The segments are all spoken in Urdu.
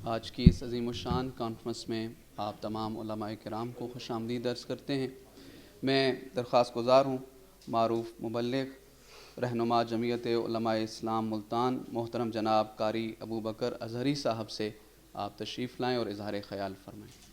آج کی اس عظیم الشان کانفرنس میں آپ تمام علماء کرام کو خوش آمدید عرض کرتے ہیں۔ میں درخواست گزار ہوں معروف مبلغ رہنما جمعیت علماء اسلام ملتان محترم جناب قاری ابو بکر اظہری صاحب سے آپ تشریف لائیں اور اظہار خیال فرمائیں۔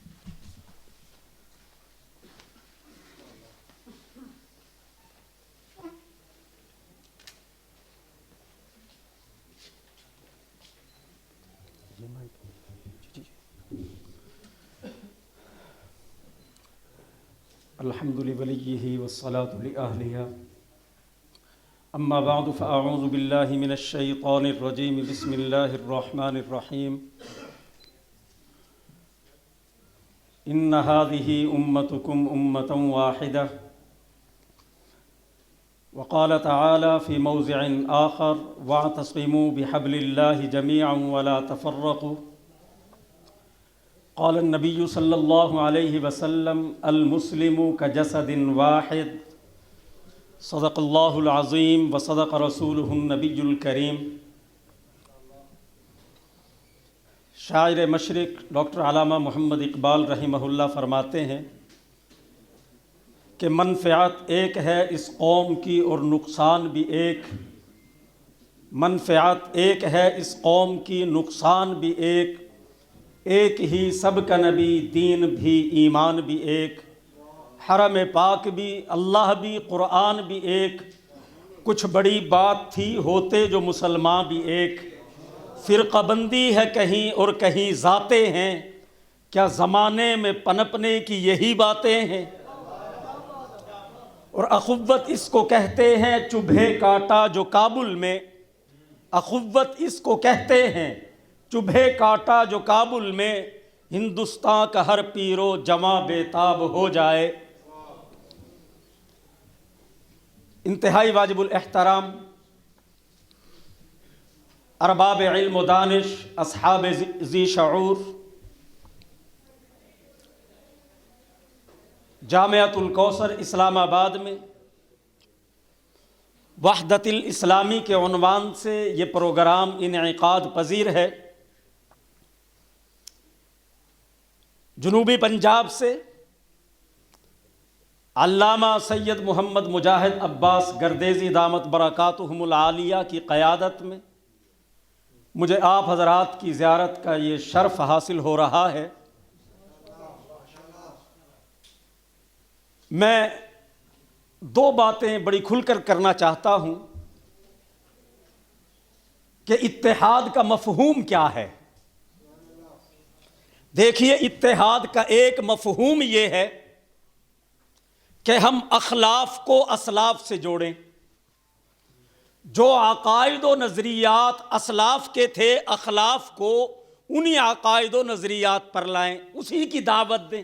الحمد لولیہ والصلاة لأہلہا اما بعد فاعوذ باللہ من الشیطان الرجیم بسم اللہ الرحمن الرحیم ان هذه امتکم امتا واحدہ وقال تعالی فی موضع آخر واعتصموا بحبل اللہ جميعا ولا تفرقوا قال النبی صلی اللہ علیہ وسلم المسلم کجسد واحد صدق اللہ العظیم وصدق رسولہ النبی الکریم۔ شاعر مشرق ڈاکٹر علامہ محمد اقبال رحمہ اللہ فرماتے ہیں کہ منفعت ایک ہے اس قوم کی اور نقصان بھی ایک، منفعت ایک ہے اس قوم کی نقصان بھی ایک ہی سب کا نبی دین بھی ایمان بھی ایک، حرم پاک بھی اللہ بھی قرآن بھی ایک، کچھ بڑی بات تھی ہوتے جو مسلمان بھی ایک، فرقہ بندی ہے کہیں اور کہیں ذاتیں ہیں، کیا زمانے میں پنپنے کی یہی باتیں ہیں؟ اور اخوت اس کو کہتے ہیں چبھے کاٹا جو کابل میں، اخوت اس کو کہتے ہیں چبھے کاٹا جو کابل میں، ہندوستان کا ہر پیرو جواں بے تاب ہو جائے۔ انتہائی واجب الاحترام ارباب علم و دانش، اصحاب ذی شعور، جامعۃ الکوثر اسلام آباد میں وحدت الاسلامی کے عنوان سے یہ پروگرام انعقاد پذیر ہے۔ جنوبی پنجاب سے علامہ سید محمد مجاہد عباس گردیزی دامت برکاتہم العالیہ کی قیادت میں مجھے آپ حضرات کی زیارت کا یہ شرف حاصل ہو رہا ہے۔ میں دو باتیں بڑی کھل کر کرنا چاہتا ہوں کہ اتحاد کا مفہوم کیا ہے۔ دیکھیے، اتحاد کا ایک مفہوم یہ ہے کہ ہم اخلاف کو اسلاف سے جوڑیں، جو عقائد و نظریات اسلاف کے تھے اخلاف کو انہی عقائد و نظریات پر لائیں، اسی کی دعوت دیں،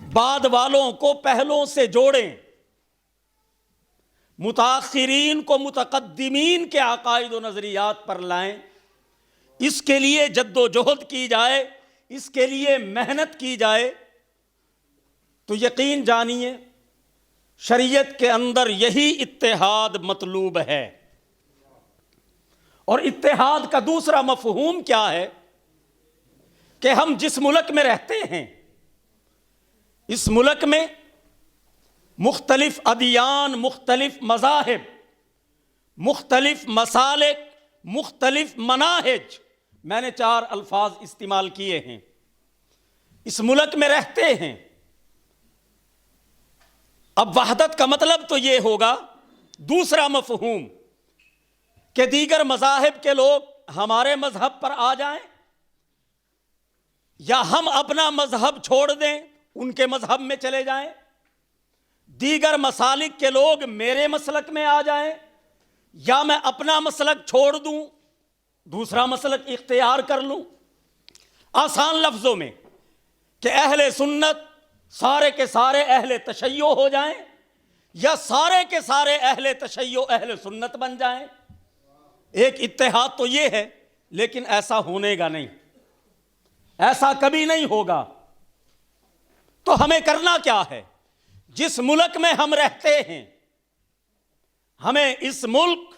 بعد والوں کو پہلوں سے جوڑیں، متاخرین کو متقدمین کے عقائد و نظریات پر لائیں، اس کے لیے جد و جہد کی جائے، اس کے لیے محنت کی جائے، تو یقین جانیے شریعت کے اندر یہی اتحاد مطلوب ہے۔ اور اتحاد کا دوسرا مفہوم کیا ہے کہ ہم جس ملک میں رہتے ہیں اس ملک میں مختلف ادیان، مختلف مذاہب، مختلف مسالک، مختلف مناہج، میں نے 4 الفاظ استعمال کیے ہیں، اس ملک میں رہتے ہیں۔ اب وحدت کا مطلب تو یہ ہوگا، دوسرا مفہوم، کہ دیگر مذاہب کے لوگ ہمارے مذہب پر آ جائیں یا ہم اپنا مذہب چھوڑ دیں ان کے مذہب میں چلے جائیں، دیگر مسالک کے لوگ میرے مسلک میں آ جائیں یا میں اپنا مسلک چھوڑ دوں دوسرا مسلک اختیار کر لوں۔ آسان لفظوں میں کہ اہل سنت سارے کے سارے اہل تشیع ہو جائیں یا سارے کے سارے اہل تشیع اہل سنت بن جائیں، ایک اتحاد تو یہ ہے، لیکن ایسا ہونے گا نہیں، ایسا کبھی نہیں ہوگا۔ تو ہمیں کرنا کیا ہے؟ جس ملک میں ہم رہتے ہیں ہمیں اس ملک،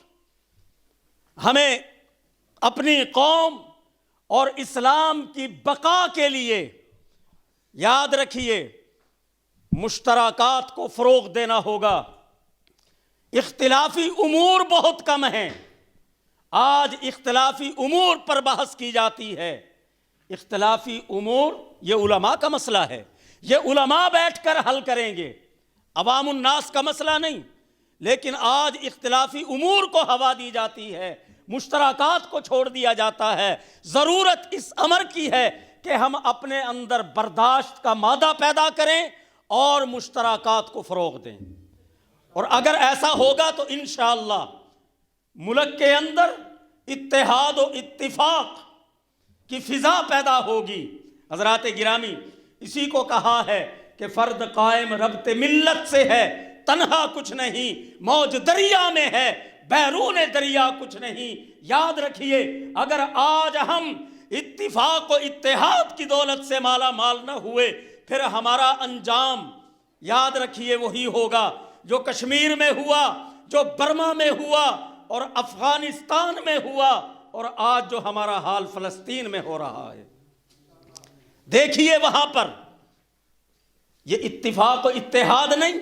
ہمیں اپنی قوم اور اسلام کی بقا کے لیے یاد رکھیے مشترکات کو فروغ دینا ہوگا۔ اختلافی امور بہت کم ہیں، آج اختلافی امور پر بحث کی جاتی ہے۔ اختلافی امور یہ علماء کا مسئلہ ہے، یہ علماء بیٹھ کر حل کریں گے، عوام الناس کا مسئلہ نہیں۔ لیکن آج اختلافی امور کو ہوا دی جاتی ہے، مشترکات کو چھوڑ دیا جاتا ہے۔ ضرورت اس امر کی ہے کہ ہم اپنے اندر برداشت کا مادہ پیدا کریں اور مشترکات کو فروغ دیں، اور اگر ایسا ہوگا تو انشاءاللہ ملک کے اندر اتحاد و اتفاق کی فضا پیدا ہوگی۔ حضرات گرامی، اسی کو کہا ہے کہ فرد قائم ربط ملت سے ہے، تنہا کچھ نہیں، موج دریا میں ہے، بیرون دریا کچھ نہیں۔ یاد رکھیے اگر آج ہم اتفاق و اتحاد کی دولت سے مالا مال نہ ہوئے، پھر ہمارا انجام یاد رکھیے وہی ہوگا جو کشمیر میں ہوا، جو برما میں ہوا اور افغانستان میں ہوا، اور آج جو ہمارا حال فلسطین میں ہو رہا ہے۔ دیکھیے وہاں پر یہ اتفاق و اتحاد نہیں۔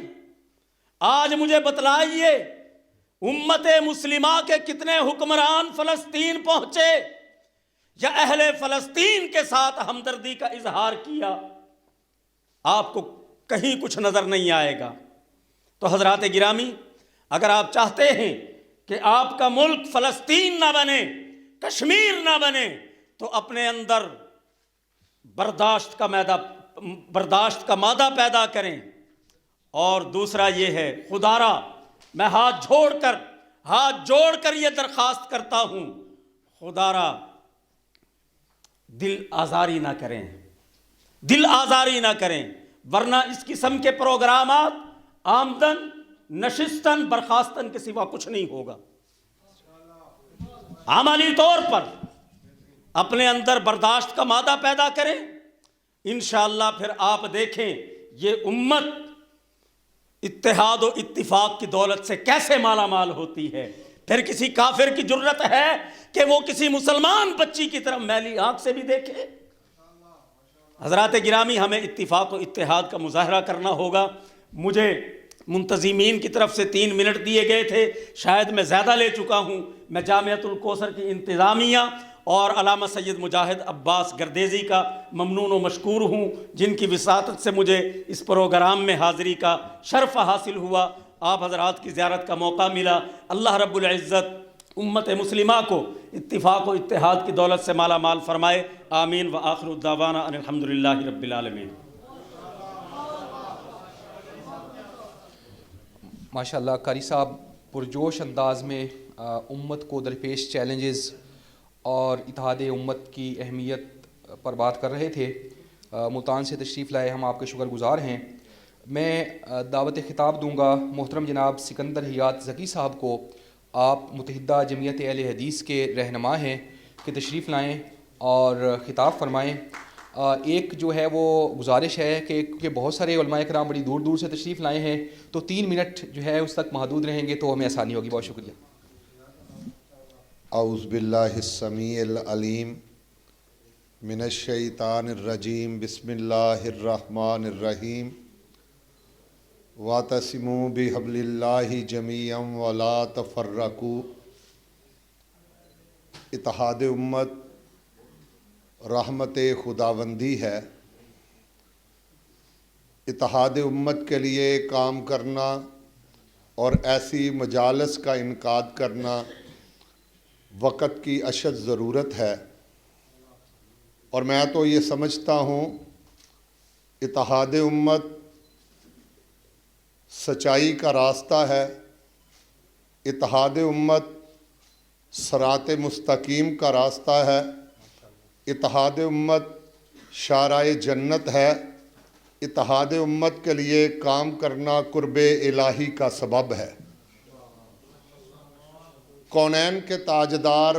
آج مجھے بتلائیے امت مسلمہ کے کتنے حکمران فلسطین پہنچے یا اہل فلسطین کے ساتھ ہمدردی کا اظہار کیا؟ آپ کو کہیں کچھ نظر نہیں آئے گا۔ تو حضرات گرامی، اگر آپ چاہتے ہیں کہ آپ کا ملک فلسطین نہ بنے، کشمیر نہ بنے، تو اپنے اندر برداشت کا مادہ پیدا کریں۔ اور دوسرا یہ ہے، خدارا میں ہاتھ جوڑ کر یہ درخواست کرتا ہوں، خدارا دل آزاری نہ کریں، ورنہ اس قسم کے پروگرامات آمدن نشستن برخاستن کے سوا کچھ نہیں ہوگا۔ عملی طور پر اپنے اندر برداشت کا مادہ پیدا کریں، انشاءاللہ پھر آپ دیکھیں یہ امت اتحاد و اتفاق کی دولت سے کیسے مالا مال ہوتی ہے۔ پھر کسی کافر کی جرت ہے کہ وہ کسی مسلمان بچی کی طرف میلی آنکھ سے بھی دیکھے؟ حضرات گرامی، ہمیں اتفاق و اتحاد کا مظاہرہ کرنا ہوگا۔ مجھے منتظمین کی طرف سے 3 منٹ دیے گئے تھے، شاید میں زیادہ لے چکا ہوں۔ میں جامعۃ الکوثر کی انتظامیہ اور علامہ سید مجاہد عباس گردیزی کا ممنون و مشکور ہوں، جن کی وساطت سے مجھے اس پروگرام میں حاضری کا شرف حاصل ہوا، آپ حضرات کی زیارت کا موقع ملا۔ اللہ رب العزت امت مسلمہ کو اتفاق و اتحاد کی دولت سے مالا مال فرمائے، آمین۔ وآخر الدعوانا ان الحمدللہ رب العالمین۔ ماشاءاللہ قاری صاحب پرجوش انداز میں امت کو درپیش چیلنجز اور اتحاد امت کی اہمیت پر بات کر رہے تھے۔ ملتان سے تشریف لائے، ہم آپ کے شکر گزار ہیں۔ میں دعوت خطاب دوں گا محترم جناب سکندر حیات ذکی صاحب کو۔ آپ متحدہ جمعیت اہل حدیث کے رہنما ہیں، کہ تشریف لائیں اور خطاب فرمائیں۔ ایک جو ہے وہ گزارش ہے کہ بہت سارے علماء کرام بڑی دور دور سے تشریف لائے ہیں، تو 3 منٹ جو ہے اس تک محدود رہیں گے تو ہمیں آسانی ہوگی۔ بہت شکریہ۔ اعوذ باللہ السمیع العلیم من الشیطان الرجیم، بسم اللہ الرحمن الرحیم۔ واعتصموا بحبل اللہ جمیعا ولا تفرقوا۔ اتحاد امت رحمت خداوندی ہے۔ اتحاد امت کے لیے کام کرنا اور ایسی مجالس کا انعقاد کرنا وقت کی اشد ضرورت ہے، اور میں تو یہ سمجھتا ہوں اتحاد امت سچائی کا راستہ ہے، اتحاد امت صراط مستقیم کا راستہ ہے، اتحاد امت شارع جنت ہے، اتحاد امت کے لیے کام کرنا قرب الہی کا سبب ہے۔ کونین کے تاجدار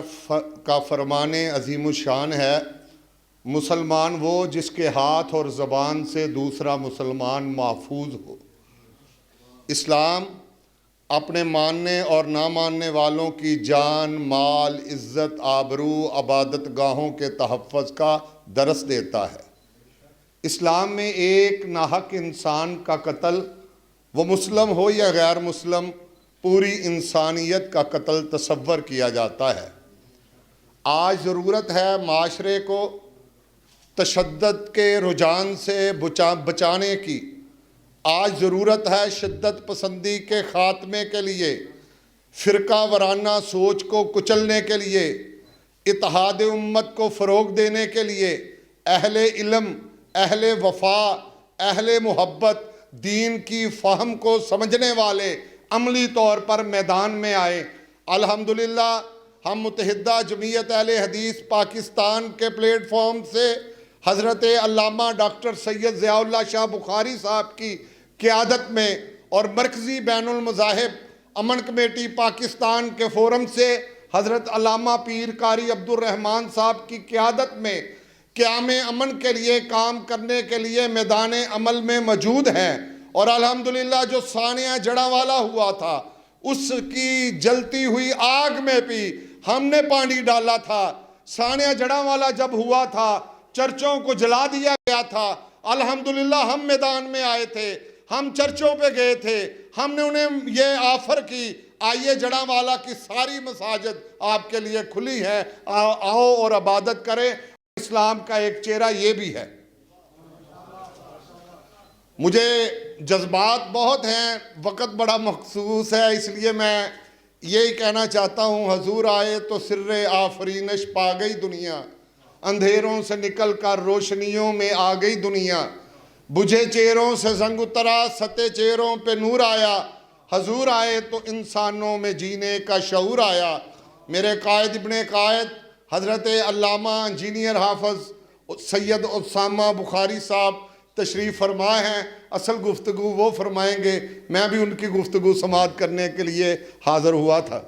کا فرمان عظیم الشان ہے، مسلمان وہ جس کے ہاتھ اور زبان سے دوسرا مسلمان محفوظ ہو۔ اسلام اپنے ماننے اور نہ ماننے والوں کی جان، مال، عزت، آبرو، عبادت گاہوں کے تحفظ کا درس دیتا ہے۔ اسلام میں ایک ناحق انسان کا قتل، وہ مسلم ہو یا غیر مسلم، پوری انسانیت کا قتل تصور کیا جاتا ہے۔ آج ضرورت ہے معاشرے کو تشدد کے رجحان سے بچانے کی، آج ضرورت ہے شدت پسندی کے خاتمے کے لیے، فرقہ وارانہ سوچ کو کچلنے کے لیے، اتحاد امت کو فروغ دینے کے لیے اہل علم، اہل وفا، اہل محبت، دین کی فہم کو سمجھنے والے عملی طور پر میدان میں آئے۔ الحمدللہ ہم متحدہ جمعیت اہل حدیث پاکستان کے پلیٹ فارم سے حضرت علامہ ڈاکٹر سید ضیاء اللہ شاہ بخاری صاحب کی قیادت میں اور مرکزی بین المذاہب امن کمیٹی پاکستان کے فورم سے حضرت علامہ پیر قاری عبد الرحمن صاحب کی قیادت میں قیام امن کے لیے کام کرنے کے لیے میدان عمل میں موجود ہیں، اور الحمدللہ جو سانیہ جڑا والا ہوا تھا اس کی جلتی ہوئی آگ میں بھی ہم نے پانی ڈالا تھا۔ سانیہ جڑا والا جب ہوا تھا چرچوں کو جلا دیا گیا تھا، الحمدللہ ہم میدان میں آئے تھے، ہم چرچوں پہ گئے تھے، ہم نے انہیں یہ آفر کی آئیے جڑا والا کی ساری مساجد آپ کے لیے کھلی ہے، آؤ اور عبادت کریں۔ اسلام کا ایک چہرہ یہ بھی ہے۔ مجھے جذبات بہت ہیں، وقت بڑا مخصوص ہے، اس لیے میں یہی کہنا چاہتا ہوں، حضور آئے تو سر آفرینش پا گئی دنیا، اندھیروں سے نکل کر روشنیوں میں آ گئی دنیا، بجھے چہروں سے زنگ اترا، ستے چہروں پہ نور آیا، حضور آئے تو انسانوں میں جینے کا شعور آیا۔ میرے قائد ابن قائد حضرت علامہ انجینئر حافظ سید اسامہ بخاری صاحب تشریف فرما ہیں، اصل گفتگو وہ فرمائیں گے، میں بھی ان کی گفتگو سماعت کرنے کے لیے حاضر ہوا تھا۔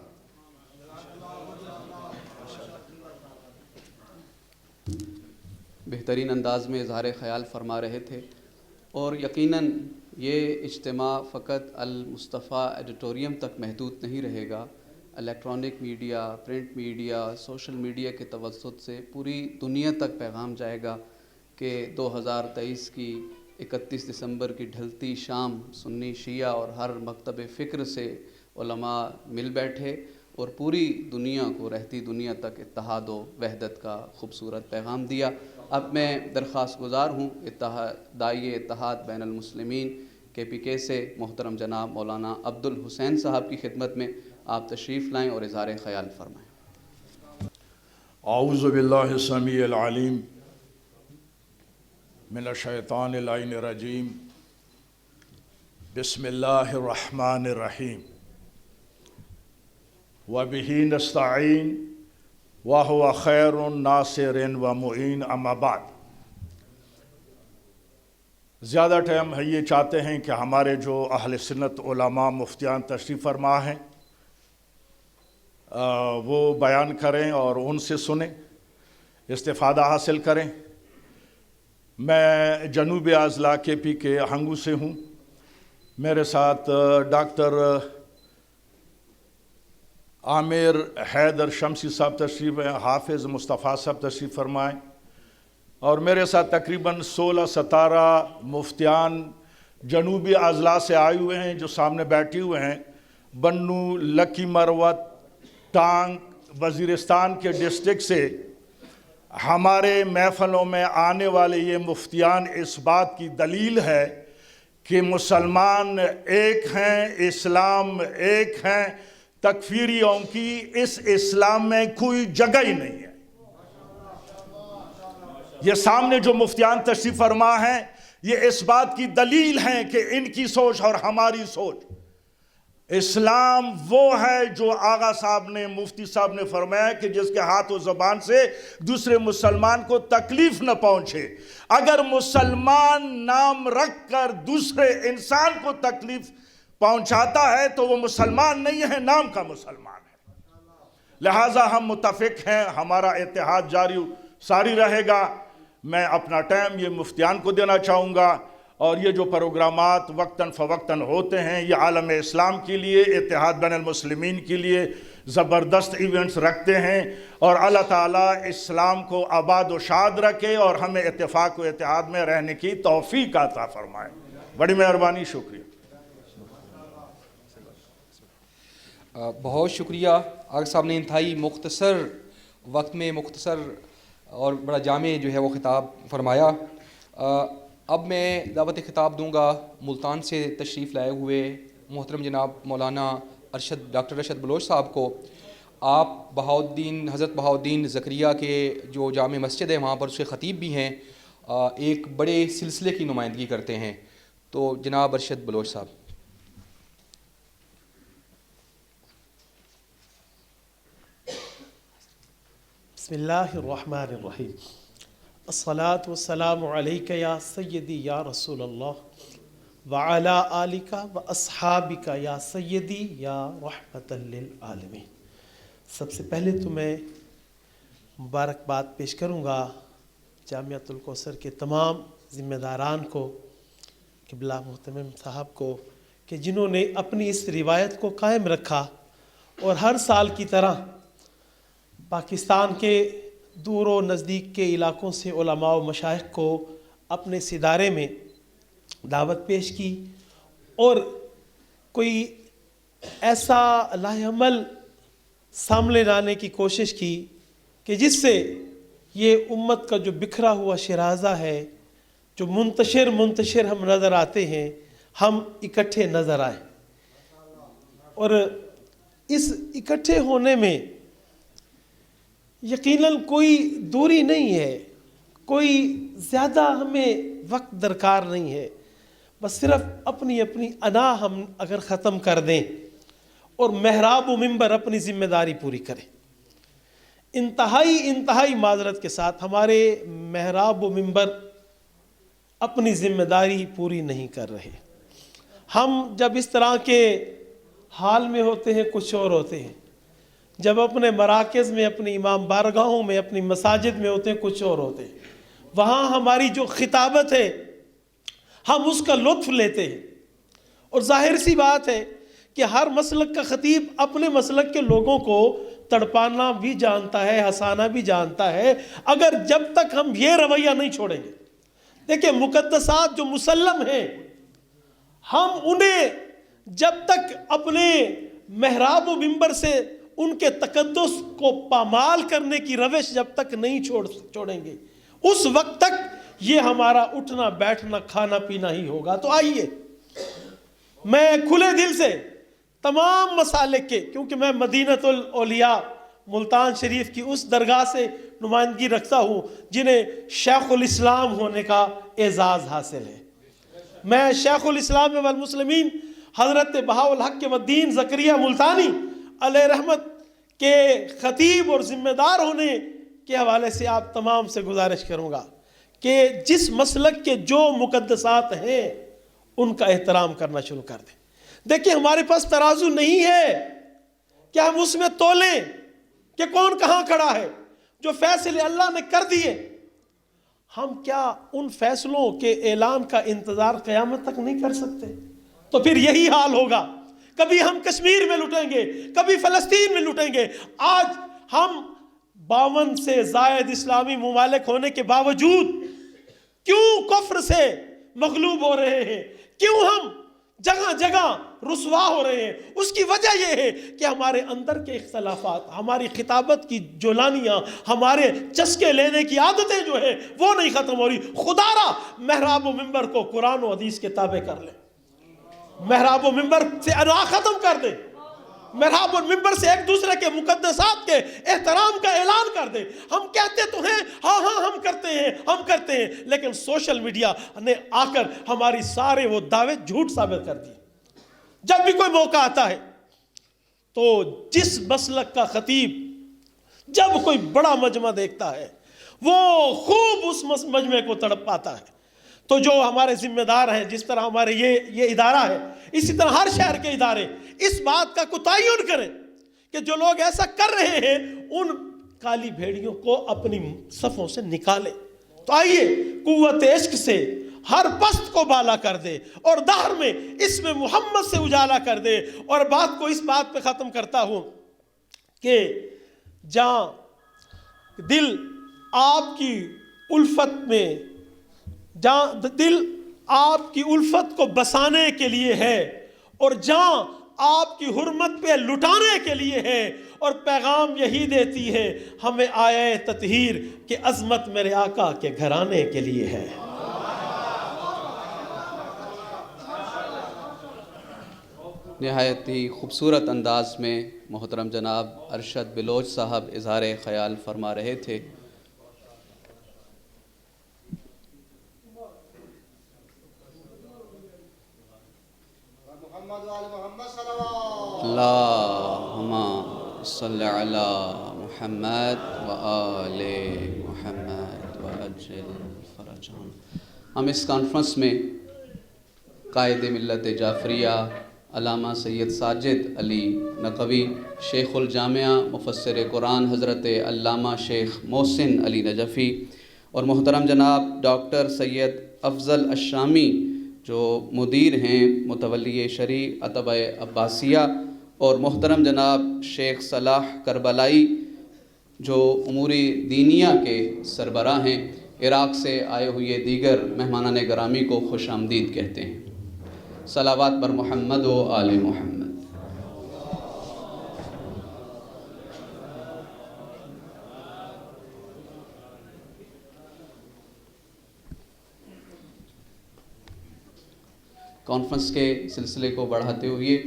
بہترین انداز میں اظہار خیال فرما رہے تھے، اور یقیناً یہ اجتماع فقط المصطفیٰ ایڈیٹوریم تک محدود نہیں رہے گا، electronic media, print media, social media کے توسط سے پوری دنیا تک پیغام جائے گا کہ 2023 کی 31 دسمبر کی ڈھلتی شام سنی شیعہ اور ہر مکتب فکر سے علماء مل بیٹھے اور پوری دنیا کو، رہتی دنیا تک اتحاد و وحدت کا خوبصورت پیغام دیا۔ اب میں درخواست گزار ہوں داعی اتحاد بین المسلمین KPK سے محترم جناب مولانا عبد الحسین صاحب کی خدمت میں آپ تشریف لائیں اور اظہار خیال فرمائیں۔ اعوذ باللہ السمیع العلیم من الشیطان اللعین الرجیم، بسم اللہ الرحمن الرحیم، وبہ نستعین وہو خیر ناصر ومعین، اما بعد۔ زیادہ ٹائم ہے یہ چاہتے ہیں کہ ہمارے جو اہل سنت علماء مفتیان تشریف فرما ہیں وہ بیان کریں اور ان سے سنیں، استفادہ حاصل کریں۔ میں جنوب اضلاع KPK ہنگو سے ہوں، میرے ساتھ ڈاکٹر عامر حیدر شمسی صاحب تشریف ہیں، حافظ مصطفیٰ صاحب تشریف فرمائیں، اور میرے ساتھ تقریباً 16-17 مفتیان جنوبی اضلاع سے آئے ہوئے ہیں جو سامنے بیٹھے ہوئے ہیں۔ بنو، لکی مروت، ٹانگ، وزیرستان کے ڈسٹرکٹ سے ہمارے محفلوں میں آنے والے یہ مفتیان اس بات کی دلیل ہے کہ مسلمان ایک ہیں، اسلام ایک ہیں، تکفیریوں کی اس اسلام میں کوئی جگہ ہی نہیں ہے۔ یہ سامنے جو مفتیان تشریف فرما ہیں یہ اس بات کی دلیل ہے کہ ان کی سوچ اور ہماری سوچ، اسلام وہ ہے جو آغا صاحب نے، مفتی صاحب نے فرمایا کہ جس کے ہاتھ و زبان سے دوسرے مسلمان کو تکلیف نہ پہنچے۔ اگر مسلمان نام رکھ کر دوسرے انسان کو تکلیف پہنچاتا ہے تو وہ مسلمان نہیں ہے، نام کا مسلمان ہے۔ لہٰذا ہم متفق ہیں، ہمارا اتحاد جاری ساری رہے گا۔ میں اپنا ٹائم یہ مفتیان کو دینا چاہوں گا، اور یہ جو پروگرامات وقتاً فوقتاً ہوتے ہیں یہ عالم اسلام کے لیے، اتحاد بین المسلمین کے لیے زبردست ایونٹس رکھتے ہیں، اور اللہ تعالیٰ اسلام کو آباد و شاد رکھے اور ہمیں اتفاق و اتحاد میں رہنے کی توفیق عطا فرمائے. بڑی مہربانی، شکریہ. بہت شکریہ آغا صاحب نے انتہائی مختصر وقت میں مختصر اور بڑا جامع جو ہے وہ خطاب فرمایا. اب میں دعوت خطاب دوں گا ملتان سے تشریف لائے ہوئے محترم جناب مولانا ڈاکٹر ارشد بلوچ صاحب کو. آپ حضرت بہاؤالدین زکریا کے جو جامع مسجد ہے وہاں پر اس کے خطیب بھی ہیں، ایک بڑے سلسلے کی نمائندگی کرتے ہیں. تو جناب ارشد بلوچ صاحب. بسم اللہ الرحمن الرحیم. الصلاة والسلام علیک یا سیدی یا رسول اللہ وعلا آلک و اصحابک یا سیدی یا رحمت للعالمین. سب سے پہلے تو میں مبارکباد پیش کروں گا جامعۃ الکوثر کے تمام ذمہ داران کو، قبلہ محترم صاحب کو، کہ جنہوں نے اپنی اس روایت کو قائم رکھا اور ہر سال کی طرح پاکستان کے دور و نزدیک کے علاقوں سے علماء و مشائخ کو اپنے اس ادارے میں دعوت پیش کی اور کوئی ایسا لاہ عمل سامنے لانے کی کوشش کی کہ جس سے یہ امت کا جو بکھرا ہوا شرازہ ہے، جو منتشر ہم نظر آتے ہیں، ہم اکٹھے نظر آئیں. اور اس اکٹھے ہونے میں یقیناً کوئی دوری نہیں ہے، کوئی زیادہ ہمیں وقت درکار نہیں ہے. بس صرف اپنی انا ہم اگر ختم کر دیں اور محراب و منبر اپنی ذمہ داری پوری کریں. انتہائی معذرت کے ساتھ ہمارے محراب و منبر اپنی ذمہ داری پوری نہیں کر رہے. ہم جب اس طرح کے حال میں ہوتے ہیں کچھ اور ہوتے ہیں، جب اپنے مراکز میں، اپنی امام بارگاہوں میں، اپنی مساجد میں ہوتے ہیں کچھ اور ہوتے ہیں. وہاں ہماری جو خطابت ہے ہم اس کا لطف لیتے ہیں، اور ظاہر سی بات ہے کہ ہر مسلک کا خطیب اپنے مسلک کے لوگوں کو تڑپانا بھی جانتا ہے، ہنسانا بھی جانتا ہے. اگر جب تک ہم یہ رویہ نہیں چھوڑیں گے، دیکھیں مقدسات جو مسلم ہیں، ہم انہیں جب تک اپنے محراب و منبر سے ان کے تقدس کو پامال کرنے کی روش جب تک نہیں چھوڑیں گے، اس وقت تک یہ ہمارا اٹھنا بیٹھنا کھانا پینا ہی ہوگا. تو آئیے میں کھلے دل سے تمام مسالک کے، کیونکہ میں مدینۃ الاولیاء ملتان شریف کی اس درگاہ سے نمائندگی رکھتا ہوں جنہیں شیخ الاسلام ہونے کا اعزاز حاصل ہے. میں شیخ الاسلام والمسلمین حضرت بہاءالحق والدین زکریا ملتانی علیہ رحمت کے خطیب اور ذمہ دار ہونے کے حوالے سے آپ تمام سے گزارش کروں گا کہ جس مسلک کے جو مقدسات ہیں ان کا احترام کرنا شروع کر دیں. دیکھیں ہمارے پاس ترازو نہیں ہے کہ ہم اس میں تولیں کہ کون کہاں کھڑا ہے. جو فیصلے اللہ نے کر دیے، ہم کیا ان فیصلوں کے اعلان کا انتظار قیامت تک نہیں کر سکتے؟ تو پھر یہی حال ہوگا. کبھی ہم کشمیر میں لٹیں گے، کبھی فلسطین میں لٹیں گے. آج ہم 52 سے زائد اسلامی ممالک ہونے کے باوجود کیوں کفر سے مغلوب ہو رہے ہیں؟ کیوں ہم جگہ جگہ رسوا ہو رہے ہیں؟ اس کی وجہ یہ ہے کہ ہمارے اندر کے اختلافات، ہماری خطابت کی جولانیاں، ہمارے چسکے لینے کی عادتیں جو ہیں وہ نہیں ختم ہو رہی. خدا را محراب و منبر کو قرآن و حدیث کے تابع کر لیں. محراب و منبر سے انا ختم کر دیں. محراب و منبر سے ایک دوسرے کے مقدسات کے احترام کا اعلان کر دیں. ہم کہتے تو ہیں ہاں ہم کرتے ہیں، لیکن سوشل میڈیا نے آ کر ہماری سارے وہ دعوے جھوٹ ثابت کر دیے. جب بھی کوئی موقع آتا ہے تو جس مسلک کا خطیب جب کوئی بڑا مجمع دیکھتا ہے وہ خوب اس مجمع کو تڑپ پاتا ہے. تو جو ہمارے ذمہ دار ہیں، جس طرح ہمارے یہ ادارہ ہے، اسی طرح ہر شہر کے ادارے اس بات کا کو تعین کریں کہ جو لوگ ایسا کر رہے ہیں ان کالی بھیڑیوں کو اپنی صفوں سے نکالیں. تو آئیے قوت عشق سے ہر پست کو بالا کر دے اور دہر میں اس میں محمد سے اجالا کر دے. اور بات کو اس بات پہ ختم کرتا ہوں کہ جہاں دل آپ کی الفت میں، جہاں دل آپ کی الفت کو بسانے کے لیے ہے اور جہاں آپ کی حرمت پہ لٹانے کے لیے ہے، اور پیغام یہی دیتی ہے ہمیں آیے تطہیر کہ عظمت میرے آقا کے گھرانے کے لیے ہے. نہایت ہی خوبصورت انداز میں محترم جناب ارشد بلوچ صاحب اظہار خیال فرما رہے تھے. اللہم صلی علی محمد و آل محمد وعجل فرجہم. ہم اس کانفرنس میں قائد ملت جعفریہ علامہ سید ساجد علی نقوی، شیخ الجامعہ مفسر قرآن حضرت علامہ شیخ محسن علی نجفی، اور محترم جناب ڈاکٹر سید افضل الشامی جو مدیر ہیں متولی شرعی اتباع عباسیہ، اور محترم جناب شیخ صلاح کربلائی جو امور دینیہ کے سربراہ ہیں. عراق سے آئے ہوئے دیگر مہمانان گرامی کو خوش آمدید کہتے ہیں. صلوات بر محمد و آل محمد. کانفرنس کے سلسلے کو بڑھاتے ہوئے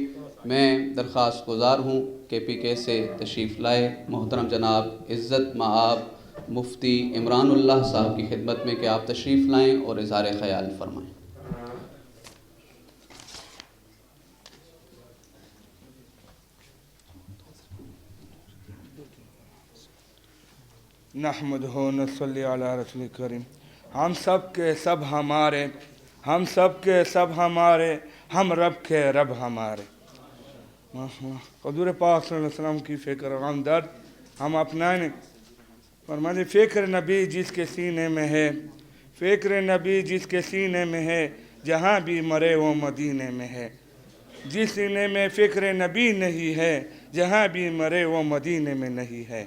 میں درخواست گزار ہوں کہ پی کے سے تشریف لائے محترم جناب عزت مآب مفتی عمران اللہ صاحب کی خدمت میں کہ آپ تشریف لائیں اور اظہار خیال فرمائیں. نحمدہ و نصلی علی رسول کریم. ہم سب کے سب ہمارے، ہم سب کے سب ہمارے، ہم رب کے رب ہمارے. حضور پاک صلی اللہ علیہ وسلم کی فکر و ہمدرد ہم اپنائیں. فرماتے فکر نبی جس کے سینے میں ہے، فکر نبی جس کے سینے میں ہے، جہاں بھی مرے وہ مدینے میں ہے. جس سینے میں فکر نبی نہیں ہے، جہاں بھی مرے وہ مدینے میں نہیں ہے.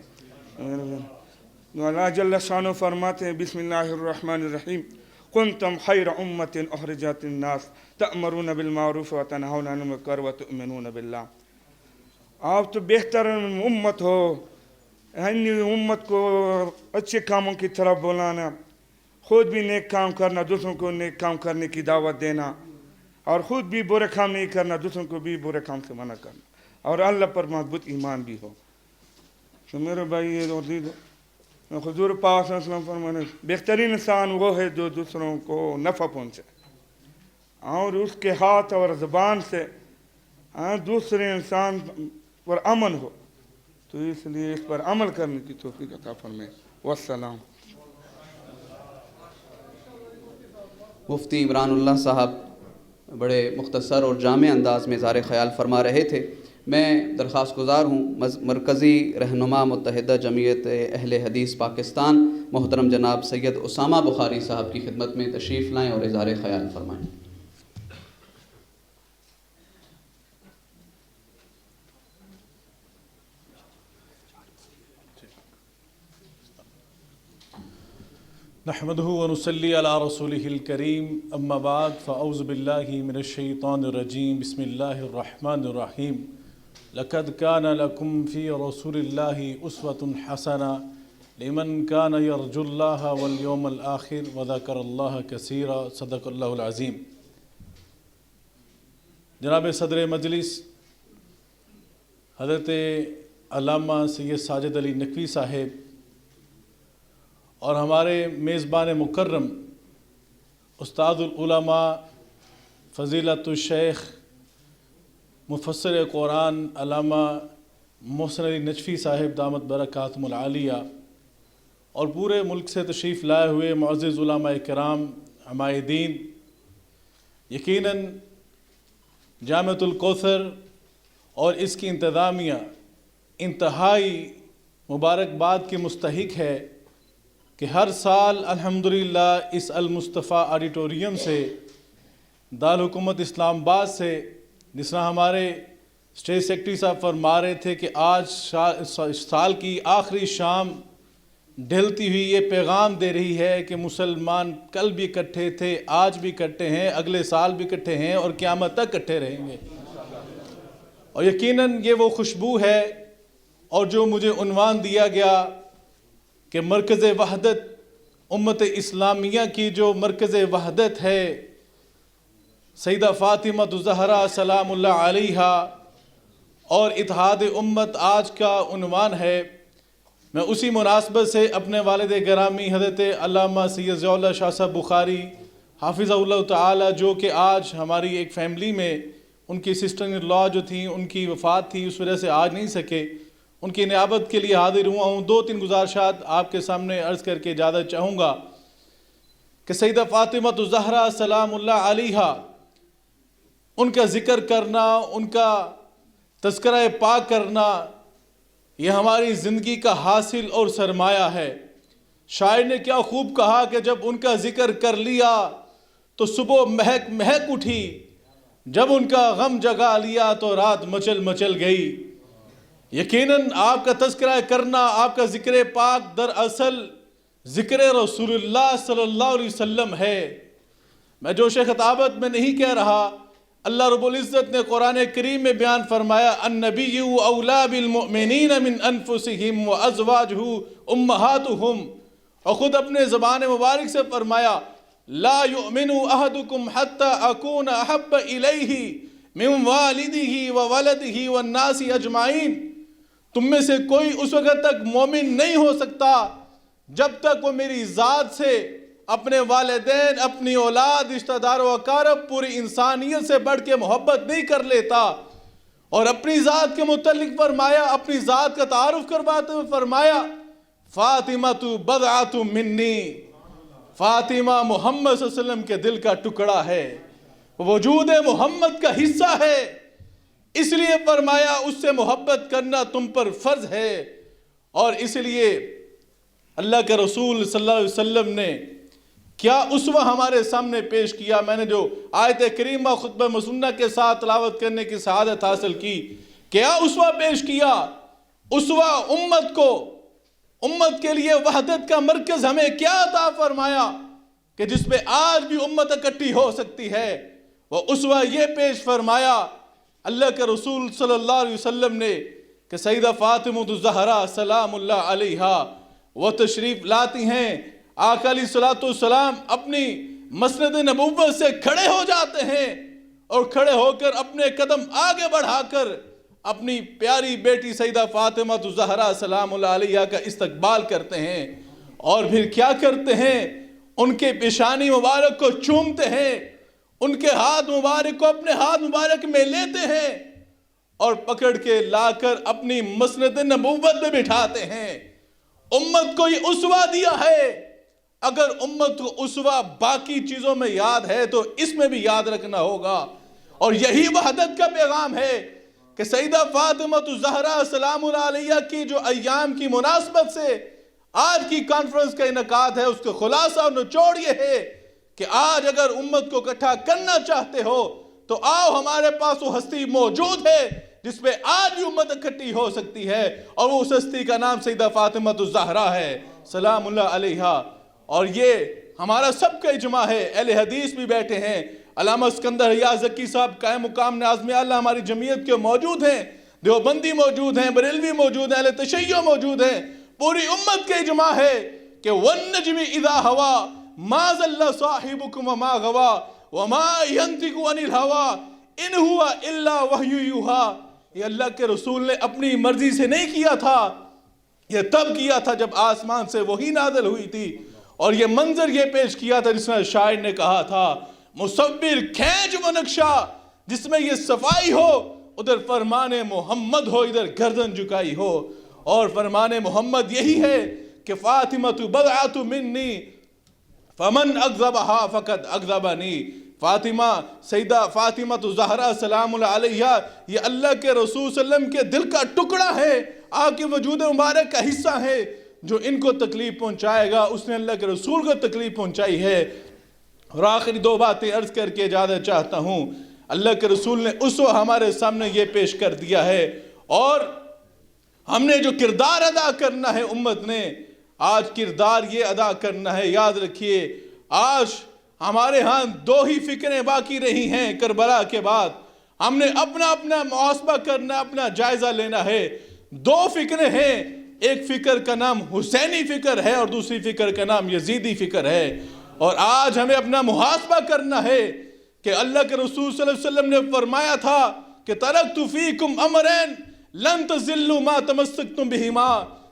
اللہ جل شانہ فرماتے ہیں بسم اللہ الرحمن الرحیم کنتم خیر امت اخرجت الناس تأمرون بالمعروف وتنہون عن المنکر وتؤمنون باللہ. آپ تو بہتر امت ہو، یعنی امت کو اچھے کاموں کی طرف بلانا، خود بھی نیک کام کرنا، دوسروں کو نیک کام کرنے کی دعوت دینا، اور خود بھی برے کام نہیں کرنا، دوسروں کو بھی برے کام سے منع کرنا، اور اللہ پر مضبوط ایمان بھی ہو. تو میرے بھائی حضور پاک صلی اللہ علیہ وسلم فرمانے بہترین انسان وہ ہے جو دوسروں کو نفع پہنچے اور اس کے ہاتھ اور زبان سے دوسرے انسان پر امن ہو. تو اس لیے اس پر عمل کرنے کی توفیق عطا فرمائے. والسلام. مفتی عمران اللہ صاحب بڑے مختصر اور جامع انداز میں اظہار خیال فرما رہے تھے. میں درخواست گزار ہوں مرکزی رہنما متحدہ جمعیت اہل حدیث پاکستان محترم جناب سید اسامہ بخاری صاحب کی خدمت میں تشریف لائیں اور اظہار خیال فرمائیں. نحمده ونصلي على رسوله الكريم اما بعد فاعوذ بالله من الشيطان الرجيم بسم الله الرحمن الرحيم لقد كان لكم في رسول الله اسوة حسنة لمن كان يرجو الله واليوم الآخر وذكر الله كثيرا صدق الله العظيم. جناب صدر مجلس حضرت علامہ سید ساجد علی نقوی صاحب اور ہمارے میزبان مکرم استاد العلماء فضیلت الشیخ مفسر قرآن علامہ محسن علی نجفی صاحب دامت برکاتہم العالیہ اور پورے ملک سے تشریف لائے ہوئے معزز علماء کرام حمائے دین، یقیناً جامعۃ الکوثر اور اس کی انتظامیہ انتہائی مبارکباد کی مستحق ہے کہ ہر سال الحمدللہ اس المصطفیٰ آڈیٹوریم سے دارالحکومت اسلام آباد سے جس طرح ہمارے اسٹیٹ سیکرٹری صاحب فرما رہے تھے کہ آج سال کی آخری شام ڈھلتی ہوئی یہ پیغام دے رہی ہے کہ مسلمان کل بھی اکٹھے تھے، آج بھی اکٹھے ہیں، اگلے سال بھی اکٹھے ہیں اور قیامت تک اکٹھے رہیں گے۔ اور یقیناً یہ وہ خوشبو ہے اور جو مجھے عنوان دیا گیا کہ مرکز وحدت امت اسلامیہ کی جو مرکز وحدت ہے سیدہ فاطمہ الزہرا سلام اللہ علیہا اور اتحاد امت آج کا عنوان ہے، میں اسی مناسبت سے اپنے والد گرامی حضرت علامہ سید ضیاء اللہ شاہ صاحب بخاری حافظہ اللہ تعالی جو کہ آج ہماری ایک فیملی میں ان کی سسٹر ان لا جو تھیں ان کی وفات تھی، اس وجہ سے آج نہیں سکے، ان کی نیابت کے لیے حاضر ہوا ہوں۔ 2-3 گزارشات آپ کے سامنے عرض کر کے اجازت چاہوں گا کہ سیدہ فاطمہ الزہرا سلام اللہ علیہا ان کا ذکر کرنا، ان کا تذکرہ پاک کرنا، یہ ہماری زندگی کا حاصل اور سرمایہ ہے۔ شاعر نے کیا خوب کہا کہ جب ان کا ذکر کر لیا تو صبح مہک مہک اٹھی، جب ان کا غم جگا لیا تو رات مچل مچل گئی۔ یقیناً آپ کا تذکرہ کرنا، آپ کا ذکر پاک دراصل ذکر رسول اللہ صلی اللہ علیہ وسلم ہے۔ میں جوش خطابت میں نہیں کہہ رہا، اللہ رب العزت نے قرآن کریم میں بیان فرمایا النبی اولا بالمؤمنین من انفسہم وازواجہ امہاتہم، اور خود اپنے زبان مبارک سے فرمایا لا یؤمن احدکم حتی اکون احب الیہ من والدہ وولدہ والناس اجمعین، تم میں سے کوئی اس وقت تک مومن نہیں ہو سکتا جب تک وہ میری ذات سے، اپنے والدین، اپنی اولاد، رشتہ دار و اقارب، پوری انسانیت سے بڑھ کے محبت نہیں کر لیتا۔ اور اپنی ذات کے متعلق فرمایا، اپنی ذات کا تعارف کرواتے ہوئے فرمایا فاطمہ بضعۃ منی، فاطمہ محمد صلی اللہ علیہ وسلم کے دل کا ٹکڑا ہے، وجود محمد کا حصہ ہے، اس لیے فرمایا اس سے محبت کرنا تم پر فرض ہے۔ اور اس لیے اللہ کے رسول صلی اللہ علیہ وسلم نے کیا اسوہ ہمارے سامنے پیش کیا۔ میں نے جو آیت کریمہ خطبہ مسنہ کے ساتھ تلاوت کرنے کی سعادت حاصل کی، کیا اسوہ پیش کیا؟ اسوہ امت کو، امت کے لیے وحدت کا مرکز ہمیں کیا عطا فرمایا کہ جس پہ آج بھی امت اکٹھی ہو سکتی ہے۔ وہ اسوہ یہ پیش فرمایا اللہ کے رسول صلی اللہ علیہ وسلم نے کہ سیدہ فاطمہ الزہرا سلام اللہ علیہا وہ تشریف لاتی ہیں، آقا علیہ السلام اپنی مسند نبوت سے کھڑے ہو جاتے ہیں اور کھڑے ہو کر اپنے قدم آگے بڑھا کر اپنی پیاری بیٹی سیدہ فاطمہ الزہرا سلام اللہ علیہا کا استقبال کرتے ہیں، اور پھر کیا کرتے ہیں؟ ان کے پیشانی مبارک کو چومتے ہیں، ان کے ہاتھ مبارک کو اپنے ہاتھ مبارک میں لیتے ہیں اور پکڑ کے لا کر اپنی مسند نبوت میں بٹھاتے ہیں۔ امت کو یہ اسوہ دیا ہے، اگر امت کو اسوہ باقی چیزوں میں یاد ہے تو اس میں بھی یاد رکھنا ہوگا۔ اور یہی وحدت کا پیغام ہے کہ سیدہ فاطمہ الزہرا سلام اللہ علیہا کی جو ایام کی مناسبت سے آج کی کانفرنس کا انعقاد ہے، اس کا خلاصہ اور نچوڑ یہ ہے کہ آج اگر امت کو اکٹھا کرنا چاہتے ہو تو آؤ، ہمارے پاس وہ ہستی موجود ہے جس پہ آج بھی امت اکٹھی ہو سکتی ہے، اور وہ اس ہستی کا نام سیدہ فاطمہ الزہرا ہے سلام اللہ علیہا۔ اور یہ ہمارا سب کا اجماع ہے، اہل حدیث بھی بیٹھے ہیں، علامہ اسکندر ریاض زکی صاحب قائم مقام ناظم اعلیٰ ہماری جمعیت کے موجود ہیں، دیوبندی موجود ہیں، بریلوی موجود ہیں، اہل تشیع موجود ہیں، پوری امت کا اجماع ہے کہ وَالنَّجْمِ إِذَا هَوَا مَا ضَلَّ صَاحِبُكُمْ وَمَا غَوَا وَمَا يَنْطِقُ عَنِ الْهَوَا إِنْ هُوَ إِلَّا وَحْيٌ يُوحَىٰ۔ یہ اللہ کے رسول نے اپنی مرضی سے نہیں کیا تھا، یہ تب کیا تھا جب آسمان سے وحی نازل ہوئی تھی، اور یہ منظر یہ پیش کیا تھا جس میں شاعر نے کہا تھا مصور کھینچ وہ نقشہ جس میں یہ صفائی ہو، ادھر فرمان محمد ہو، ادھر گردن جھکائی ہو۔ اور فرمان محمد یہی ہے کہ فاطمہ بضعۃ منی فمن اکذبہا فقد اکذبنی، فاطمہ سیدہ فاطمہ الزہرا سلام اللہ علیہا یہ اللہ کے رسول صلی اللہ علیہ وسلم کے دل کا ٹکڑا ہے، آپ کے وجود مبارک کا حصہ ہے۔ جو ان کو تکلیف پہنچائے گا اس نے اللہ کے رسول کو تکلیف پہنچائی ہے۔ اور آخری دو باتیں عرض کر کے اجازت چاہتا ہوں۔ اللہ کے رسول نے اس وقت ہمارے سامنے یہ پیش کر دیا ہے، اور ہم نے جو کردار ادا کرنا ہے امت نے، آج کردار یہ ادا کرنا ہے۔ یاد رکھیے آج ہمارے ہاں دو ہی فکریں باقی رہی ہیں کربلا کے بعد۔ ہم نے اپنا محاسبہ کرنا، اپنا جائزہ لینا ہے۔ دو فکریں ہیں، ایک فکر کا نام حسینی فکر ہے اور دوسری فکر کا نام یزیدی فکر ہے۔ اور آج ہمیں اپنا محاسبہ کرنا ہے کہ اللہ کے رسول صلی اللہ علیہ وسلم نے فرمایا تھا کہ ترکت فیکم امرین لن تزلوا ما تمسکتم بہما،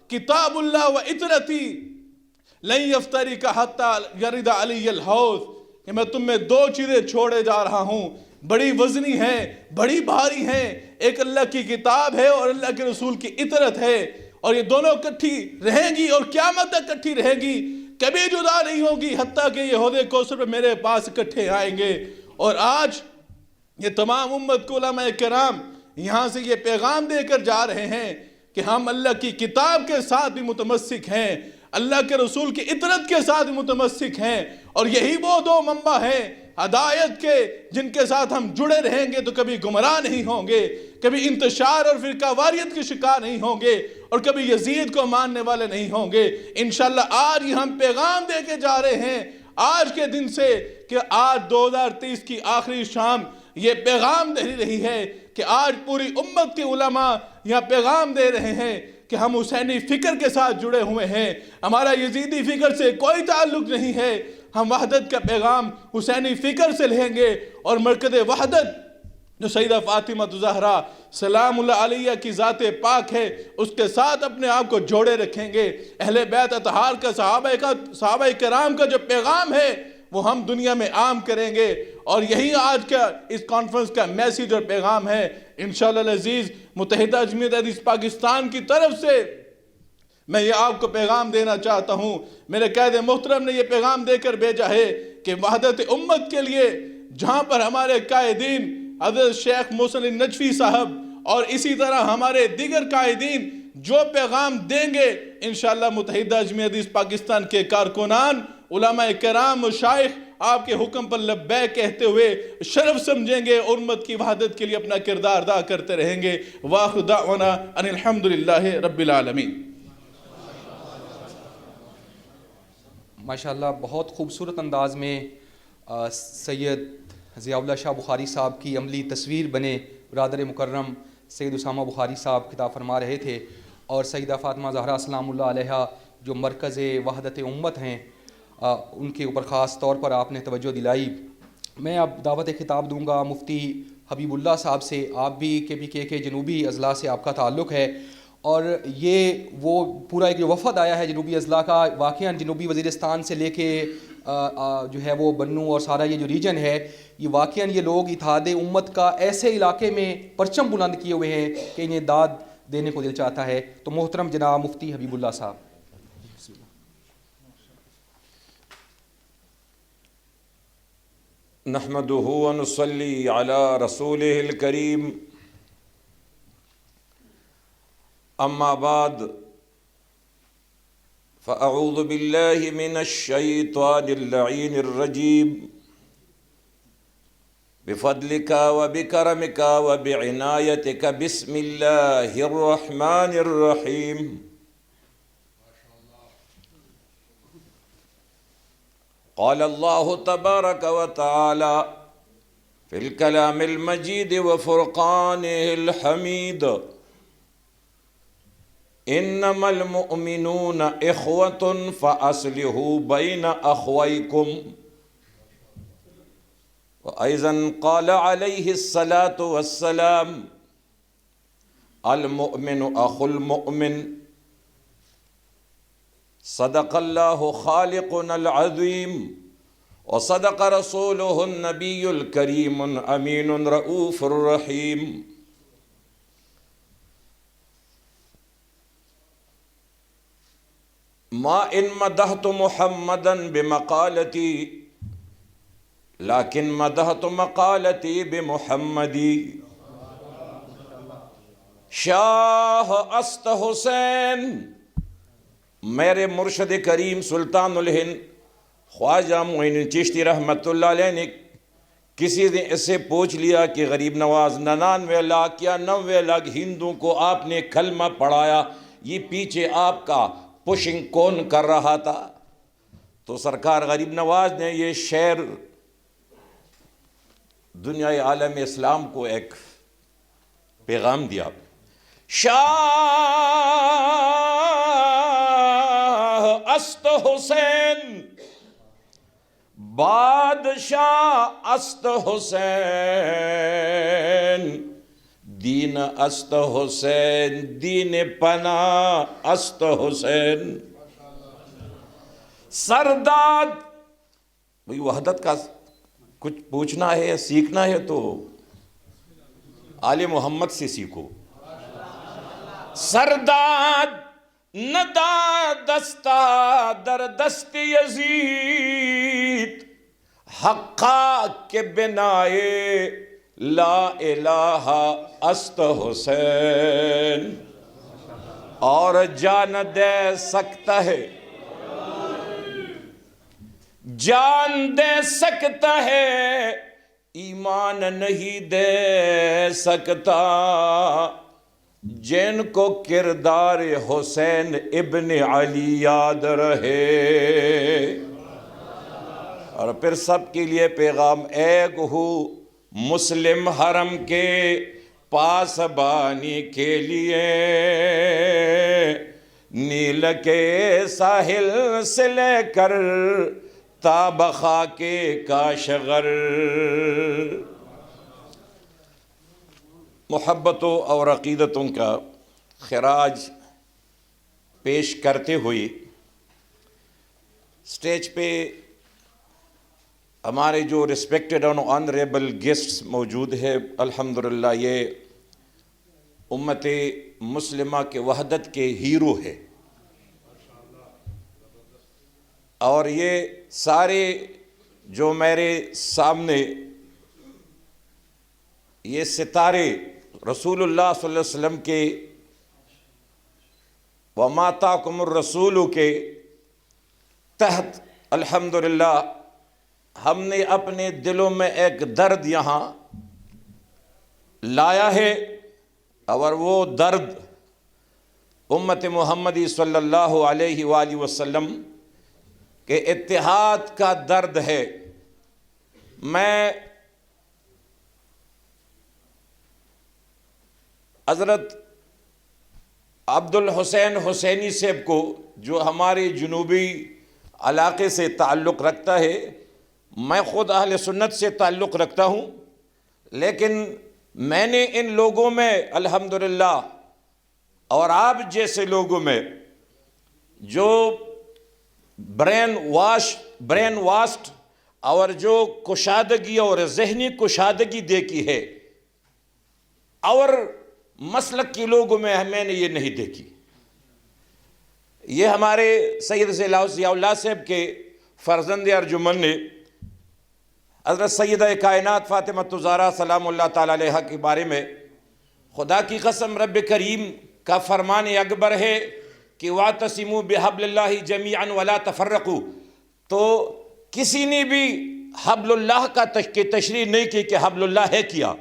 کتاب اللہ و اطرتی لن یفترق حتی یرد علی الحوض، کہ میں تم میں دو چیزیں چھوڑے جا رہا ہوں، بڑی وزنی ہیں، بڑی بھاری ہیں۔ ایک اللہ کی کتاب ہے اور اللہ کے رسول کی اطرت ہے، اور یہ دونوں کٹھی رہیں گی اور قیامت تک کٹھی رہے گی، کبھی جدا نہیں ہوگی، حتیٰ کہ یہ حوض کوثر پہ میرے پاس اکٹھے آئیں گے۔ اور آج یہ تمام امت کو علماء کرام یہاں سے یہ پیغام دے کر جا رہے ہیں کہ ہم اللہ کی کتاب کے ساتھ بھی متمسک ہیں، اللہ کے رسول کی اطرت کے ساتھ بھی متمسک ہیں، اور یہی وہ دو منبع ہیں ہدایت کے جن کے ساتھ ہم جڑے رہیں گے تو کبھی گمراہ نہیں ہوں گے، کبھی انتشار اور فرقہ واریت کے شکار نہیں ہوں گے، اور کبھی یزید کو ماننے والے نہیں ہوں گے۔ انشاءاللہ آج ہی ہم پیغام دے کے جا رہے ہیں آج کے دن سے کہ آج 2023 کی آخری شام یہ پیغام دے رہی ہے کہ آج پوری امت کے علماء یہاں پیغام دے رہے ہیں کہ ہم حسینی فکر کے ساتھ جڑے ہوئے ہیں، ہمارا یزیدی فکر سے کوئی تعلق نہیں ہے۔ ہم وحدت کا پیغام حسینی فکر سے لیں گے، اور مرکز وحدت جو سیدہ فاطمہ زہرا سلام اللہ علیہ کی ذات پاک ہے اس کے ساتھ اپنے آپ کو جوڑے رکھیں گے۔ اہل بیت اطہار کا صحابہ کرام کا جو پیغام ہے وہ ہم دنیا میں عام کریں گے، اور یہی آج کا اس کانفرنس کا میسیج اور پیغام ہے۔ انشاءاللہ العزیز متحدہ جمعیت حدیث پاکستان کی طرف سے میں یہ آپ کو پیغام دینا چاہتا ہوں، میرے قائد محترم نے یہ پیغام دے کر بھیجا ہے کہ وحدت امت کے لیے جہاں پر ہمارے قائدین حضرت شیخ محسن النجفی صاحب اور اسی طرح ہمارے دیگر قائدین جو پیغام دیں گے، انشاءاللہ متحدہ جمعیت حدیث پاکستان کے کارکنان، علماء کرام، مشائخ آپ کے حکم پر لبیک کہتے ہوئے شرف سمجھیں گے، اور امت کی وحدت کے لیے اپنا کردار ادا کرتے رہیں گے۔ وآخر دعوانا ان الحمدللہ رب العالمین۔ ماشاءاللہ بہت خوبصورت انداز میں سید ضیاء اللہ شاہ بخاری صاحب کی عملی تصویر بنے برادر مکرم سید اسامہ بخاری صاحب خطاب فرما رہے تھے، اور سیدہ فاطمہ زہرا سلام اللہ علیہا جو مرکز وحدت امت ہیں ان کے اوپر خاص طور پر آپ نے توجہ دلائی۔ میں اب دعوت خطاب دوں گا مفتی حبیب اللہ صاحب سے۔ آپ بھی KPK کے جنوبی اضلاع سے آپ کا تعلق ہے، اور یہ وہ پورا ایک جو وفد آیا ہے جنوبی اضلاع کا، واقعاً جنوبی وزیرستان سے لے کے جو ہے وہ بنو اور سارا یہ جو ریجن ہے، یہ واقعاً یہ لوگ اتحاد امت کا ایسے علاقے میں پرچم بلند کیے ہوئے ہیں کہ انہیں داد دینے کو دل چاہتا ہے۔ تو محترم جناب مفتی حبیب اللہ صاحب۔ نحمده ونصلي على رسوله الكريم، أما بعد، فأعوذ بالله من الشيطان اللعين الرجيم، بفضلك وبكرمك وبعنايتك، بسم الله الرحمن الرحيم۔ قال الله تبارك وتعالى في الكلام المجيد وفرقانه الحميد، إنما المؤمنون إخوة فأصلحوا بين أخويكم۔ وأيضا قال عليه الصلاة والسلام، المؤمن أخو المؤمن، صدق الله خالقنا العظيم، وصدق رسوله النبي الكريم أمين رؤوف الرحيم۔ ما إن مدحت محمدا بمقالتي، لكن مدحت مقالتي بمحمدي۔ شاہ است حسین میرے مرشد کریم سلطان الہند خواجہ معین الدین چشتی رحمۃ اللہ علیہ نے کسی نے اس سے پوچھ لیا کہ غریب نواز 99 لاکھ یا 90 لاکھ ہندوؤں کو آپ نے کلمہ پڑھایا، یہ پیچھے آپ کا پشنگ کون کر رہا تھا؟ تو سرکار غریب نواز نے یہ شعر دنیا عالم اسلام کو ایک پیغام دیا. شاہ است حسین، بادشاہ است حسین، دین است حسین، دین پناہ است حسین. سرداد بھئی وحدت کا کچھ پوچھنا ہے سیکھنا ہے تو آل محمد سے سیکھو. سرداد ندا دستہ در دست یزید، حقا کے بنائے لا الہ است حسین. اور جان دے سکتا ہے، جان دے سکتا ہے، ایمان نہیں دے سکتا. جن کو کردار حسین ابن علی یاد رہے. اور پھر سب کے لیے پیغام ایک ہو مسلم حرم کے پاسبانی کے لیے، نیل کے ساحل سے لے کر تاب خاک کاشغر. محبتوں اور عقیدتوں کا خراج پیش کرتے ہوئے سٹیج پہ ہمارے جو ریسپیکٹڈ اور آنریبل گیسٹس موجود ہے، الحمدللہ یہ امت مسلمہ کے وحدت کے ہیرو ہے. اور یہ سارے جو میرے سامنے یہ ستارے رسول اللہ صلی اللہ علیہ وسلم کے وَمَا آتَاكُمُ الرَّسُولُ کے تحت الحمدللہ ہم نے اپنے دلوں میں ایک درد یہاں لایا ہے. اور وہ درد امت محمدی صلی اللہ علیہ وآلہ وسلم کے اتحاد کا درد ہے. میں حضرت عبد الحسین حسینی صاحب کو، جو ہمارے جنوبی علاقے سے تعلق رکھتا ہے، میں خود اہل سنت سے تعلق رکھتا ہوں، لیکن میں نے ان لوگوں میں الحمدللہ اور آپ جیسے لوگوں میں جو برین واسٹ اور جو کشادگی اور ذہنی کشادگی دیکھی ہے، اور مسلک کے لوگوں میں میں نے یہ نہیں دیکھی. یہ ہمارے سید ضیاء اللہ صاحب کے فرزند ارجمن نے حضرت سیدہ کائنات فاطمہ الزہرا سلام اللہ تعالی علیہ کے بارے میں، خدا کی قسم رب کریم کا فرمان اکبر ہے کہ وَاعْتَصِمُوا بِحَبْلِ اللَّهِ جَمِيعًا وَلَا تَفَرَّقُوا. تو کسی نے بھی حبل اللہ کا تشریح نہیں کی کہ حبل اللہ ہے کیا.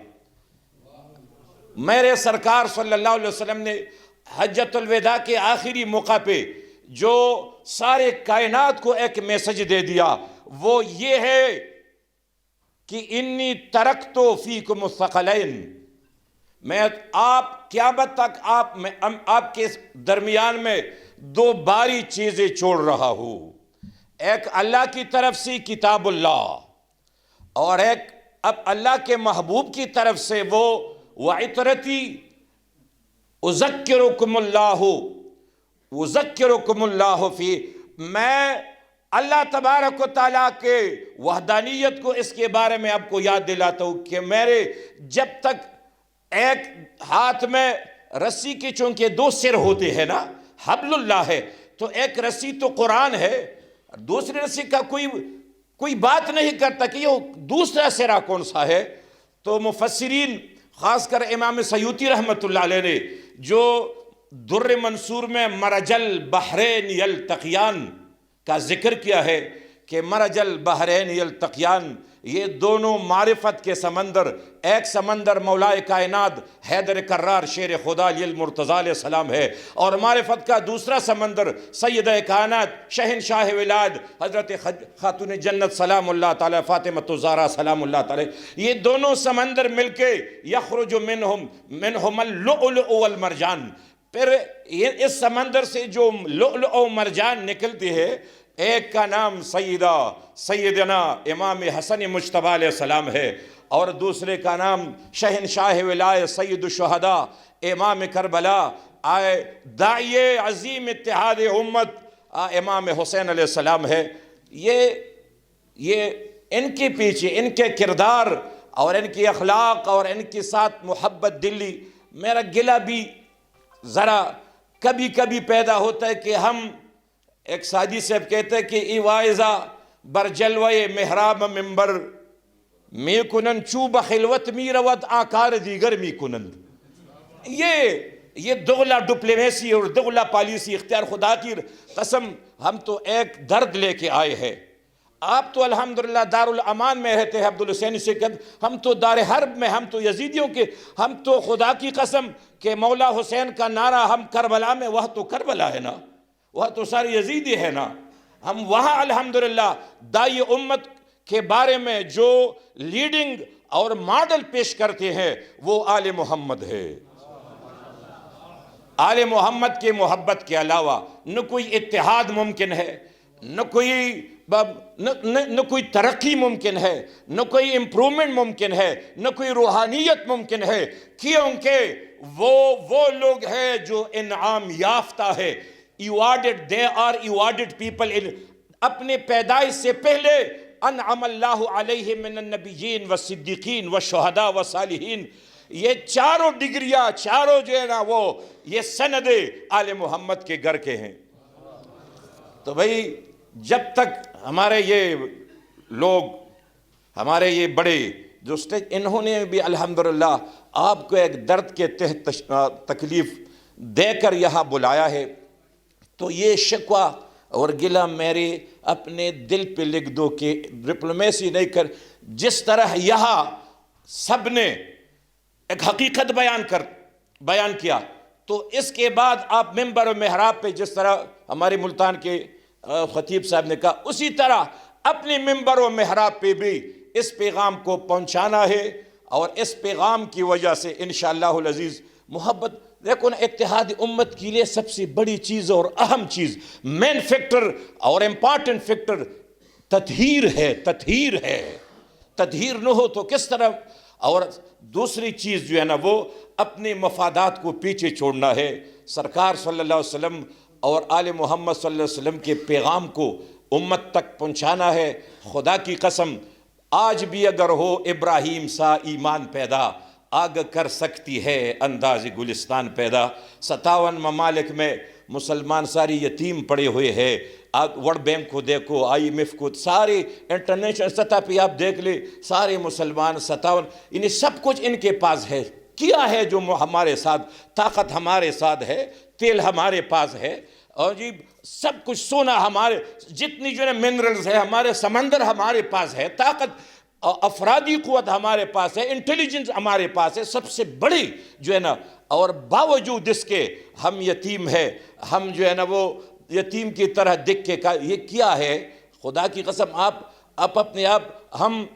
میرے سرکار صلی اللہ علیہ وسلم نے حجۃ الوداع کے آخری موقع پہ جو سارے کائنات کو ایک میسج دے دیا، وہ یہ ہے کہ انی ترکت فیکم الثقلین، میں آپ قیامت تک آپ کے درمیان میں دو باری چیزیں چھوڑ رہا ہوں. ایک اللہ کی طرف سے کتاب اللہ، اور ایک اب اللہ کے محبوب کی طرف سے وہ وَعِطْرَتِي اُذَكِّرُكُمُ اللَّهُ فِي. میں اللہ تبارک و تعالیٰ کے وحدانیت کو اس کے بارے میں آپ کو یاد دلاتا ہوں کہ میرے جب تک ایک ہاتھ میں رسی کے چونکہ دو سر ہوتے ہیں نا، حبل اللہ ہے تو ایک رسی تو قرآن ہے، دوسری رسی کا کوئی بات نہیں کرتا کہ یہ دوسرا سرا کون سا ہے. تو مفسرین خاص کر امام سیوطی رحمۃ اللہ علیہ نے جو در منصور میں مرج البحرین یلتقیان کا ذکر کیا ہے کہ مرج البحرین یلتقیان، یہ دونوں معرفت کے سمندر، ایک سمندر مولا کائنات حیدر کرار شیر خدا علی المرتضیٰ علیہ السلام ہے، اور معرفت کا دوسرا سمندر سیدہ کائنات شہنشاہ ولاد حضرت خاتون جنت سلام اللہ تعالی فاطمۃ الزہرا سلام اللہ تعالی، یہ دونوں سمندر مل کے یخرج منہم اللؤلؤ والمرجان، پھر اس سمندر سے جو لؤلؤ و مرجان نکلتی ہے، ایک کا نام سیدنا امام حسن مجتبیٰ علیہ السلام ہے، اور دوسرے کا نام شہنشاہ ولایہ سید الشہداء امام کربلا آئے داعی عظیم اتحاد امت امام حسین علیہ السلام ہے۔ یہ ان کے پیچھے ان کے کردار اور ان کی اخلاق اور ان کے ساتھ محبت دلی، میرا گلہ بھی ذرا کبھی کبھی پیدا ہوتا ہے کہ ہم، ایک ساجی صاحب کہتے ہیں کہ ای وائزہ بر جلوے محراب ممبر می کنن چوب خلوت می روت آکار دیگر می کنند، یہ دغلا ڈپلیمیسی اور دغلا پالیسی اختیار، خدا کی قسم ہم تو ایک درد لے کے آئے ہیں۔ آپ تو الحمدللہ دار الامان میں رہتے ہیں عبدالحسین سے، ہم تو دار حرب میں، ہم تو یزیدیوں کے، ہم تو خدا کی قسم کہ مولا حسین کا نعرہ ہم کربلا میں، وہ تو کربلا ہے نا، وہ تو ساری یزیدی ہے نا، ہم وہاں الحمدللہ دائی امت کے بارے میں جو لیڈنگ اور ماڈل پیش کرتے ہیں وہ آل محمد ہے۔ آل محمد کے محبت کے علاوہ نہ کوئی اتحاد ممکن ہے، نہ کوئی ترقی ممکن ہے، نہ کوئی امپرومنٹ ممکن ہے، نہ کوئی روحانیت ممکن ہے، کیونکہ وہ لوگ ہیں جو انعام یافتہ ہے، ایوارڈڈ، دے آر ایوارڈڈ پیپل، اپنے پیدائش سے پہلے انعم اللہ علیہ من النبیین والصدیقین والشہداء والصالحین، یہ چاروں ڈگریاں، چاروں جو ہے نا وہ یہ سند آل محمد کے گھر کے ہیں۔ تو بھئی جب تک ہمارے یہ لوگ، ہمارے یہ بڑے جو سٹیج، انہوں نے بھی الحمدللہ آپ کو ایک درد کے تحت تکلیف دے کر یہاں بلایا ہے، تو یہ شکوہ اور گلہ میرے اپنے دل پہ لکھ دو کہ ڈپلومیسی نہیں کر، جس طرح یہاں سب نے ایک حقیقت بیان کیا، تو اس کے بعد آپ ممبر و محراب پہ جس طرح ہمارے ملتان کے خطیب صاحب نے کہا، اسی طرح اپنے ممبر و محراب پہ بھی اس پیغام کو پہنچانا ہے، اور اس پیغام کی وجہ سے انشاءاللہ العزیز محبت، دیکھو نا، اتحاد امت کے لیے سب سے بڑی چیز اور اہم چیز، مین فیکٹر اور امپارٹنٹ فیکٹر تطہیر ہے، تطہیر نہ ہو تو کس طرح، اور دوسری چیز جو ہے نا وہ اپنے مفادات کو پیچھے چھوڑنا ہے، سرکار صلی اللہ علیہ وسلم اور آل محمد صلی اللہ علیہ وسلم کے پیغام کو امت تک پہنچانا ہے۔ خدا کی قسم آج بھی اگر ہو ابراہیم سا ایمان پیدا، آگ کر سکتی ہے انداز گلستان پیدا۔ 57 ممالک میں مسلمان ساری یتیم پڑے ہوئے ہیں، ورلڈ بینک کو دیکھو، IMF کو، سارے انٹرنیشنل سطح پہ آپ دیکھ لیں، سارے مسلمان 57، انہیں سب کچھ ان کے پاس ہے، کیا ہے جو ہمارے ساتھ، طاقت ہمارے ساتھ ہے، تیل ہمارے پاس ہے، اور جی سب کچھ سونا ہمارے، جتنی جو ہے منرلز ہے ہمارے، سمندر ہمارے پاس ہے، طاقت افرادی قوت ہمارے پاس ہے، انٹیلیجنس ہمارے پاس ہے، سب سے بڑی جو ہے نا، اور باوجود اس کے ہم یتیم ہے، ہم جو ہے نا وہ یتیم کی طرح دکھ کے یہ کیا ہے؟ خدا کی قسم آپ اپنے آپ،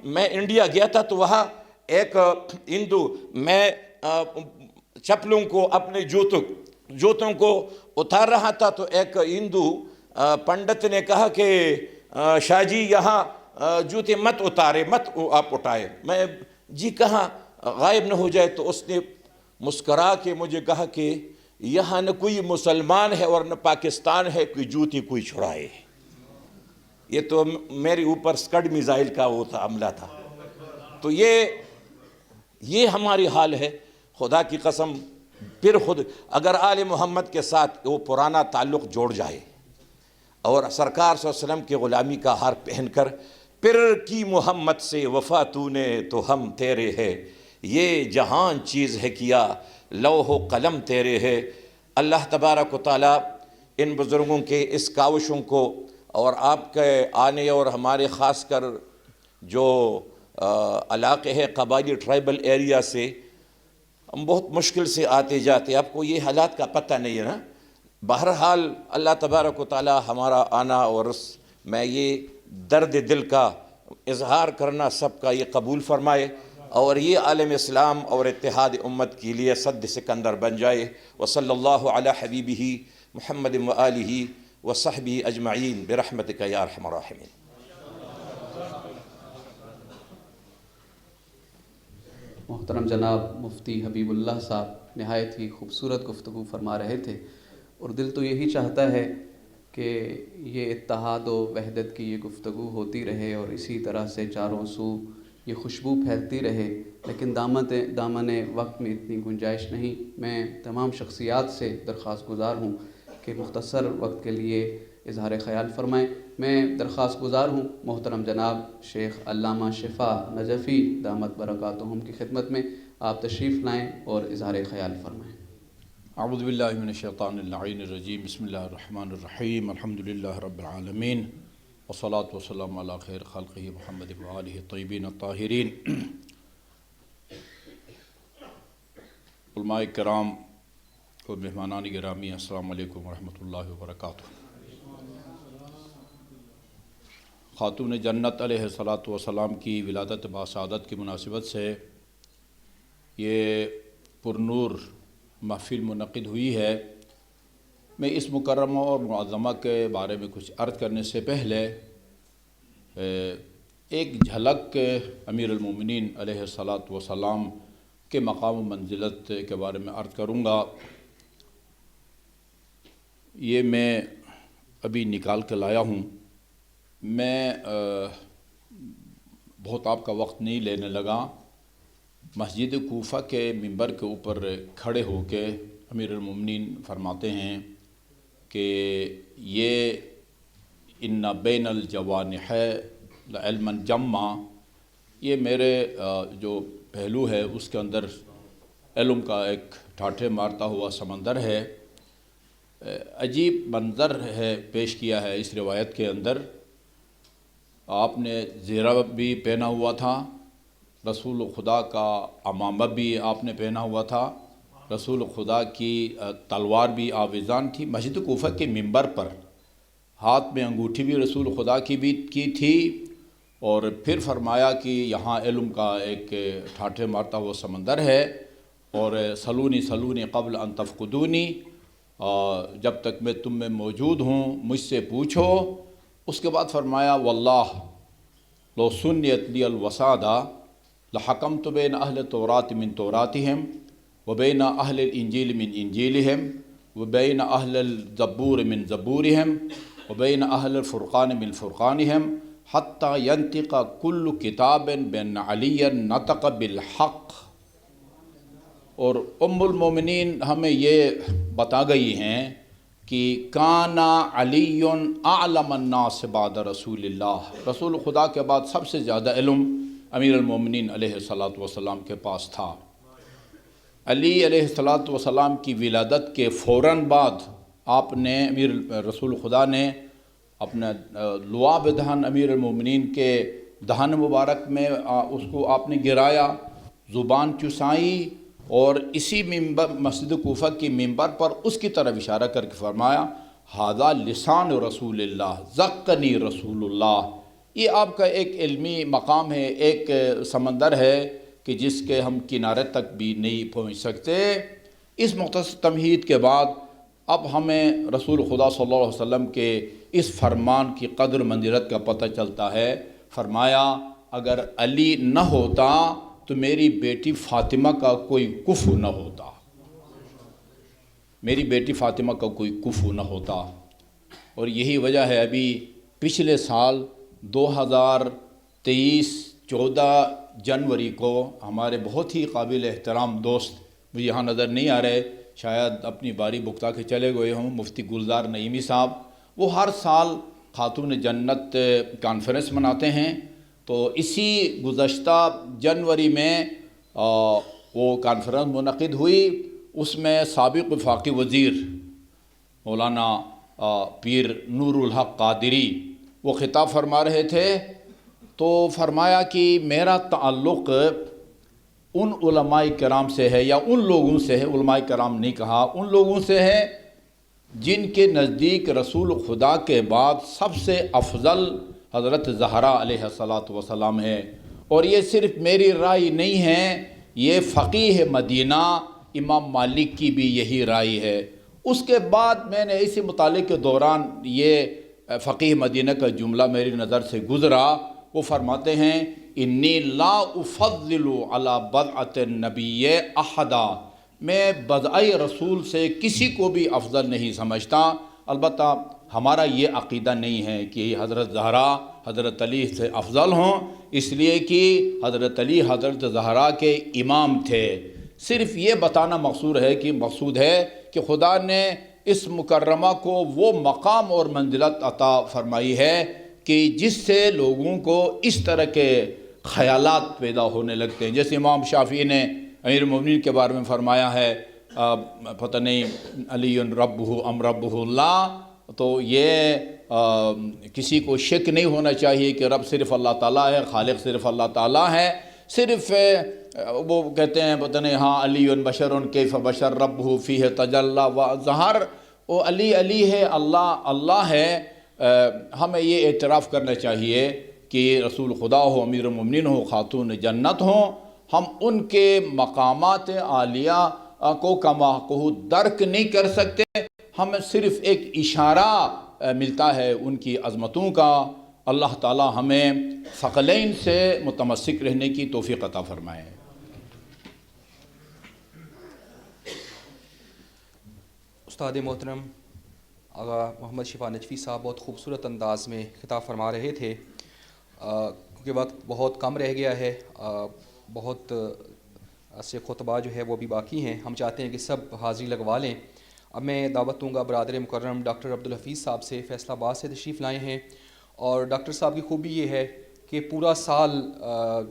میں انڈیا گیا تھا تو وہاں ایک ہندو، میں چپلوں کو اپنے جوتوں کو اتار رہا تھا، تو ایک ہندو پنڈت نے کہا کہ شاہ جی یہاں جوتے مت اتارے، مت آپ اٹھائے، میں جی کہاں غائب نہ ہو جائے، تو اس نے مسکرا کے مجھے کہا کہ یہاں نہ کوئی مسلمان ہے اور نہ پاکستان ہے کوئی جوتی کوئی چھڑائے۔ یہ تو میرے اوپر سکڈ میزائل کا وہ تھا، حملہ تھا۔ تو یہ ہماری حال ہے، خدا کی قسم۔ پھر خود اگر آل محمد کے ساتھ وہ پرانا تعلق جوڑ جائے اور سرکار صلی اللہ علیہ وسلم کی غلامی کا ہار پہن کر، پھر کی محمد سے وفا تو نے تو ہم تیرے ہے، یہ جہان چیز ہے کیا لوح و قلم تیرے ہے، اللہ تبارک و تعالیٰ ان بزرگوں کے اس کاوشوں کو اور آپ کے آنے اور ہمارے خاص کر جو علاقے ہے قبائلی ٹرائبل ایریا سے ہم بہت مشکل سے آتے جاتے، آپ کو یہ حالات کا پتہ نہیں ہے نا. بہرحال اللہ تبارک و تعالیٰ ہمارا آنا اور اس میں یہ درد دل کا اظہار کرنا سب کا یہ قبول فرمائے اور یہ عالم اسلام اور اتحاد امت کے لیے سد سکندر بن جائے. وصلی اللہ علی حبیبہ محمد وآلہ وصحبہ اجمعین برحمتک یا ارحم الراحمین. محترم جناب مفتی حبیب اللہ صاحب نہایت ہی خوبصورت گفتگو فرما رہے تھے، اور دل تو یہی چاہتا ہے کہ یہ اتحاد و وحدت کی یہ گفتگو ہوتی رہے اور اسی طرح سے چاروں سو یہ خوشبو پھیلتی رہے، لیکن دامن وقت میں اتنی گنجائش نہیں. میں تمام شخصیات سے درخواست گزار ہوں کہ مختصر وقت کے لیے اظہار خیال فرمائیں. میں درخواست گزار ہوں محترم جناب شیخ علامہ شفا نجفی دامت برکاتہم کی خدمت میں آپ تشریف لائیں اور اظہار خیال فرمائیں. اعوذ باللہ من الشیطان اللعین الرجیم. بسم اللہ الرحمن الرحیم. الحمدللہ رب العالمین والصلاة والسلام علی خیر خلقہ محمد وآلہ الطیبین الطاہرین. علماء کرام اور مہمانان گرامی، السلام علیکم ورحمۃ اللہ وبرکاتہ. خاتون جنت علیہ الصلاۃ والسلام کی ولادت باسعادت کی مناسبت سے یہ پرنور محفل منعقد ہوئی ہے. میں اس مکرمہ اور معظمہ کے بارے میں کچھ عرض کرنے سے پہلے ایک جھلک امیر المومنین علیہ الصلاۃ والسلام کے مقام و منزلت کے بارے میں عرض کروں گا. یہ میں ابھی نکال کے لایا ہوں. میں بہت آپ کا وقت نہیں لینے لگا. مسجد کوفہ کے منبر کے اوپر کھڑے ہو کے امیر المومنین فرماتے ہیں کہ یہ ان بین الجوانح لعلما جما، یہ میرے جو پہلو ہے اس کے اندر علم کا ایک ٹھاٹھے مارتا ہوا سمندر ہے. عجیب منظر ہے پیش کیا ہے اس روایت کے اندر. آپ نے زیرہ بھی پہنا ہوا تھا، رسول خدا کا عمامہ بھی آپ نے پہنا ہوا تھا، رسول خدا کی تلوار بھی آویزان تھی. مسجد کوفہ کے منبر پر ہاتھ میں انگوٹھی بھی رسول خدا کی تھی، اور پھر فرمایا کہ یہاں علم کا ایک ٹھاٹھے مارتا ہوا سمندر ہے، اور سلونی قبل ان تفقدونی، جب تک میں تم میں موجود ہوں مجھ سے پوچھو. اس کے بعد فرمایا واللہ لو سنیت لی الوسادہ لحکمت بین اہل تورات من توراتہم وبین اہل الانجیل من انجیلہم وبین اہل الزبور من زبورہم وبین اہل الفرقان من فرقانہم حتی ینطق کل کتاب بین علی نطق بالحق. اور ام المومنین ہمیں یہ بتا گئی ہیں کہ کانا علی اعلم الناس بعد رسول اللہ، رسول خدا کے بعد سب سے زیادہ علم امیر المومنین علیہ الصلاۃ والسلام کے پاس تھا. علی علیہ الصلاۃ والسلام کی ولادت کے فوراً بعد آپ نے رسول خدا نے اپنا لعاب دہن امیر المومنین کے دہن مبارک میں اس کو آپ نے گرایا، زبان چسائی، اور اسی منبر مسجد کوفہ کی منبر پر اس کی طرف اشارہ کر کے فرمایا ھذا لسان رسول اللہ زقنی رسول اللہ. یہ آپ کا ایک علمی مقام ہے، ایک سمندر ہے کہ جس کے ہم کنارے تک بھی نہیں پہنچ سکتے. اس مختصر تمہید کے بعد اب ہمیں رسول خدا صلی اللہ علیہ وسلم کے اس فرمان کی قدر منزلت کا پتہ چلتا ہے. فرمایا اگر علی نہ ہوتا تو میری بیٹی فاطمہ کا کوئی کفو نہ ہوتا، میری بیٹی فاطمہ کا کوئی کفو نہ ہوتا. اور یہی وجہ ہے ابھی پچھلے سال 2023 14 جنوری کو ہمارے بہت ہی قابل احترام دوست، مجھے یہاں نظر نہیں آ رہے، شاید اپنی باری بکتا کے چلے گئے ہوں، مفتی گلزار نعیمی صاحب، وہ ہر سال خاتون جنت کانفرنس مناتے ہیں. تو اسی گزشتہ جنوری میں وہ کانفرنس منعقد ہوئی، اس میں سابق وفاقی وزیر مولانا پیر نور الحق قادری وہ خطاب فرما رہے تھے، تو فرمایا کہ میرا تعلق ان علماء کرام سے ہے، یا ان لوگوں سے ہے، علماء کرام نہیں کہا، ان لوگوں سے ہے جن کے نزدیک رسول خدا کے بعد سب سے افضل حضرت زہرا علیہ السلام ہے۔ اور یہ صرف میری رائے نہیں ہے، یہ فقیہ مدینہ امام مالک کی بھی یہی رائے ہے۔ اس کے بعد میں نے اسی مطالعے کے دوران یہ فقیہ مدینہ کا جملہ میری نظر سے گزرا، وہ فرماتے ہیں انی لا افضل علی بدعۃ النبی احدا، میں بدعہ رسول سے کسی کو بھی افضل نہیں سمجھتا۔ البتہ ہمارا یہ عقیدہ نہیں ہے کہ حضرت زہرا حضرت علی سے افضل ہوں، اس لیے کہ حضرت علی حضرت زہرا کے امام تھے۔ صرف یہ بتانا مقصود ہے کہ خدا نے اس مکرمہ کو وہ مقام اور منزلت عطا فرمائی ہے کہ جس سے لوگوں کو اس طرح کے خیالات پیدا ہونے لگتے ہیں۔ جیسے امام شافعی نے امیر المومنین کے بارے میں فرمایا ہے پتہ نہیں علی ربہ ام ربہ اللہ، تو یہ کسی کو شک نہیں ہونا چاہیے کہ رب صرف اللہ تعالیٰ ہے، خالق صرف اللہ تعالیٰ ہے۔ صرف وہ کہتے ہیں پتہ نہیں ہاں علی بشر کیف بشر ربہ فیہ تجلی و ظہر، وہ علی ہے، اللہ ہے۔ ہمیں یہ اعتراف کرنا چاہیے کہ رسول خدا ہو، امیر المومنین ہو، خاتون جنت ہوں، ہم ان کے مقامات عالیہ کو کما کو درک نہیں کر سکتے، ہمیں صرف ایک اشارہ ملتا ہے ان کی عظمتوں کا۔ اللہ تعالی ہمیں ثقلین سے متمسک رہنے کی توفیق عطا فرمائے۔ استاد محترم آغا محمد شفا نجفی صاحب بہت خوبصورت انداز میں خطاب فرما رہے تھے۔ کیونکہ وقت بہت کم رہ گیا ہے، بہت سے خطبہ جو ہے وہ بھی باقی ہیں، ہم چاہتے ہیں کہ سب حاضری لگوا لیں۔ اب میں دعوت دوں گا برادر مکرم ڈاکٹر عبدالحفیظ صاحب سے، فیصل آباد سے تشریف لائے ہیں، اور ڈاکٹر صاحب کی خوبی یہ ہے کہ پورا سال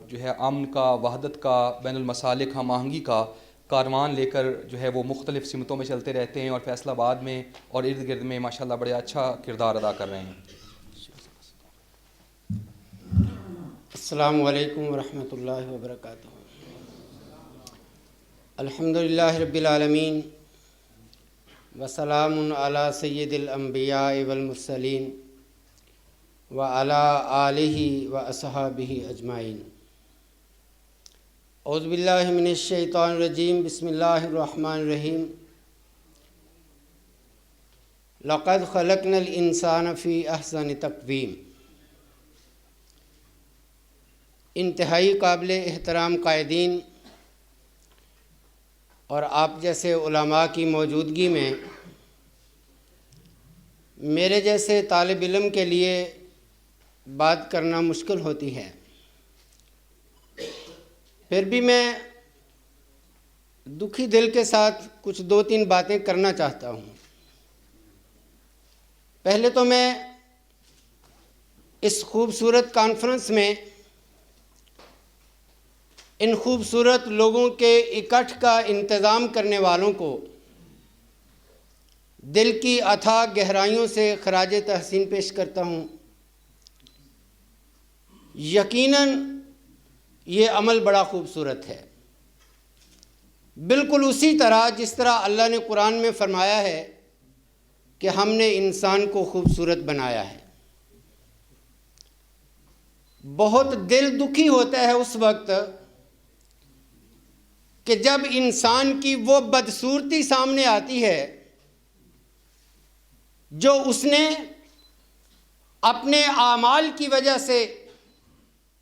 جو ہے امن کا، وحدت کا، بین المسالک ہم آہنگی کا کاروان لے کر جو ہے وہ مختلف سمتوں میں چلتے رہتے ہیں، اور فیصل آباد میں اور ارد گرد میں ماشاءاللہ بڑے اچھا کردار ادا کر رہے ہیں۔ السلام علیکم ورحمۃ اللہ وبرکاتہ۔ الحمدللہ رب العالمین وسلام علی سید الانبیاء والمرسلین وعلی آلہ واصحابہ اجمعین۔ اعوذ باللہ من الشیطان الرجیم، بسم اللہ الرحمن الرحیم۔ لقد خلقنا الانسان فی احسن تقویم۔ انتہائی قابل احترام قائدین اور آپ جیسے علماء کی موجودگی میں میرے جیسے طالب علم کے لیے بات کرنا مشکل ہوتی ہے، پھر بھی میں دکھی دل کے ساتھ کچھ 2-3 باتیں کرنا چاہتا ہوں۔ پہلے تو میں اس خوبصورت کانفرنس میں ان خوبصورت لوگوں کے اکٹھ کا انتظام کرنے والوں کو دل کی اتھاہ گہرائیوں سے خراج تحسین پیش کرتا ہوں۔ یقیناً یہ عمل بڑا خوبصورت ہے، بالکل اسی طرح جس طرح اللہ نے قرآن میں فرمایا ہے کہ ہم نے انسان کو خوبصورت بنایا ہے۔ بہت دل دکھی ہوتا ہے اس وقت کہ جب انسان کی وہ بدصورتی سامنے آتی ہے جو اس نے اپنے اعمال کی وجہ سے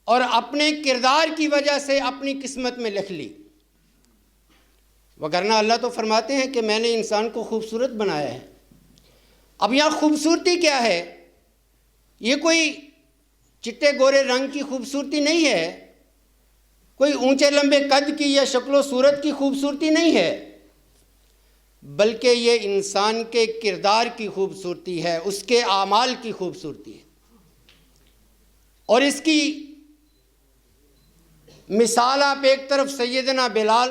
اور اپنے کردار کی وجہ سے اپنی قسمت میں لکھ لی، وگرنہ اللہ تو فرماتے ہیں کہ میں نے انسان کو خوبصورت بنایا ہے۔ اب یہاں خوبصورتی کیا ہے؟ یہ کوئی چٹے گورے رنگ کی خوبصورتی نہیں ہے، کوئی اونچے لمبے قد کی یا شکل و صورت کی خوبصورتی نہیں ہے، بلکہ یہ انسان کے کردار کی خوبصورتی ہے، اس کے اعمال کی خوبصورتی ہے۔ اور اس کی مثال آپ ایک طرف سیدنا بلال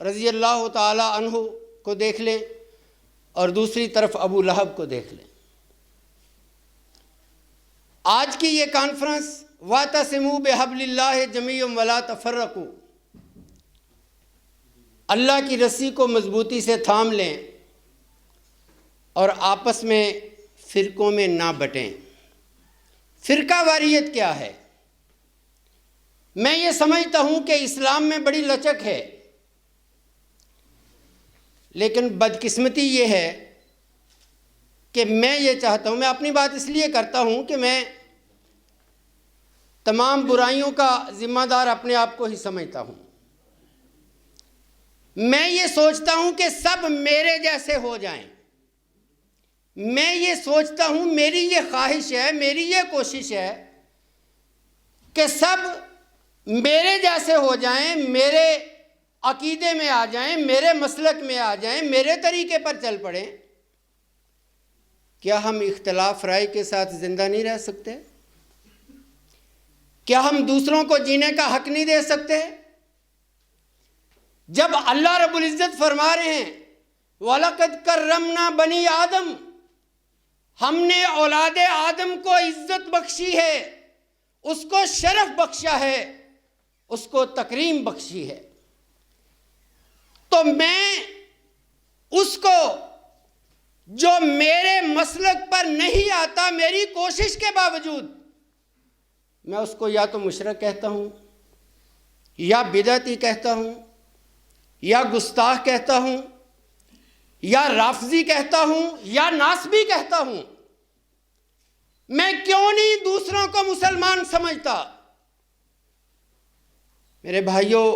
رضی اللہ تعالی عنہ کو دیکھ لیں اور دوسری طرف ابو لہب کو دیکھ لیں۔ آج کی یہ کانفرنس وَاعْتَصِمُوا بِحَبْلِ اللَّهِ جَمِيعًا وَلَا تَفَرَّقُوا، اللہ کی رسی کو مضبوطی سے تھام لیں اور آپس میں فرقوں میں نہ بٹیں۔ فرقہ واریت کیا ہے؟ میں یہ سمجھتا ہوں کہ اسلام میں بڑی لچک ہے، لیکن بدقسمتی یہ ہے کہ میں یہ چاہتا ہوں، میں اپنی بات اس لیے کرتا ہوں کہ میں تمام برائیوں کا ذمہ دار اپنے آپ کو ہی سمجھتا ہوں۔ میں یہ سوچتا ہوں کہ سب میرے جیسے ہو جائیں، میں یہ سوچتا ہوں، میری یہ خواہش ہے، میری یہ کوشش ہے کہ سب میرے جیسے ہو جائیں، میرے عقیدے میں آ جائیں، میرے مسلک میں آ جائیں، میرے طریقے پر چل پڑیں۔ کیا ہم اختلاف رائے کے ساتھ زندہ نہیں رہ سکتے؟ کیا ہم دوسروں کو جینے کا حق نہیں دے سکتے؟ جب اللہ رب العزت فرما رہے ہیں وَلَقَدْ كَرَّمْنَا بَنِي آدم، ہم نے اولاد آدم کو عزت بخشی ہے، اس کو شرف بخشا ہے، اس کو تکریم بخشی ہے، تو میں اس کو جو میرے مسلک پر نہیں آتا، میری کوشش کے باوجود میں اس کو یا تو مشرک کہتا ہوں، یا بدعتی کہتا ہوں، یا گستاخ کہتا ہوں، یا رافضی کہتا ہوں، یا ناسبی کہتا ہوں۔ میں کیوں نہیں دوسروں کو مسلمان سمجھتا؟ میرے بھائیوں،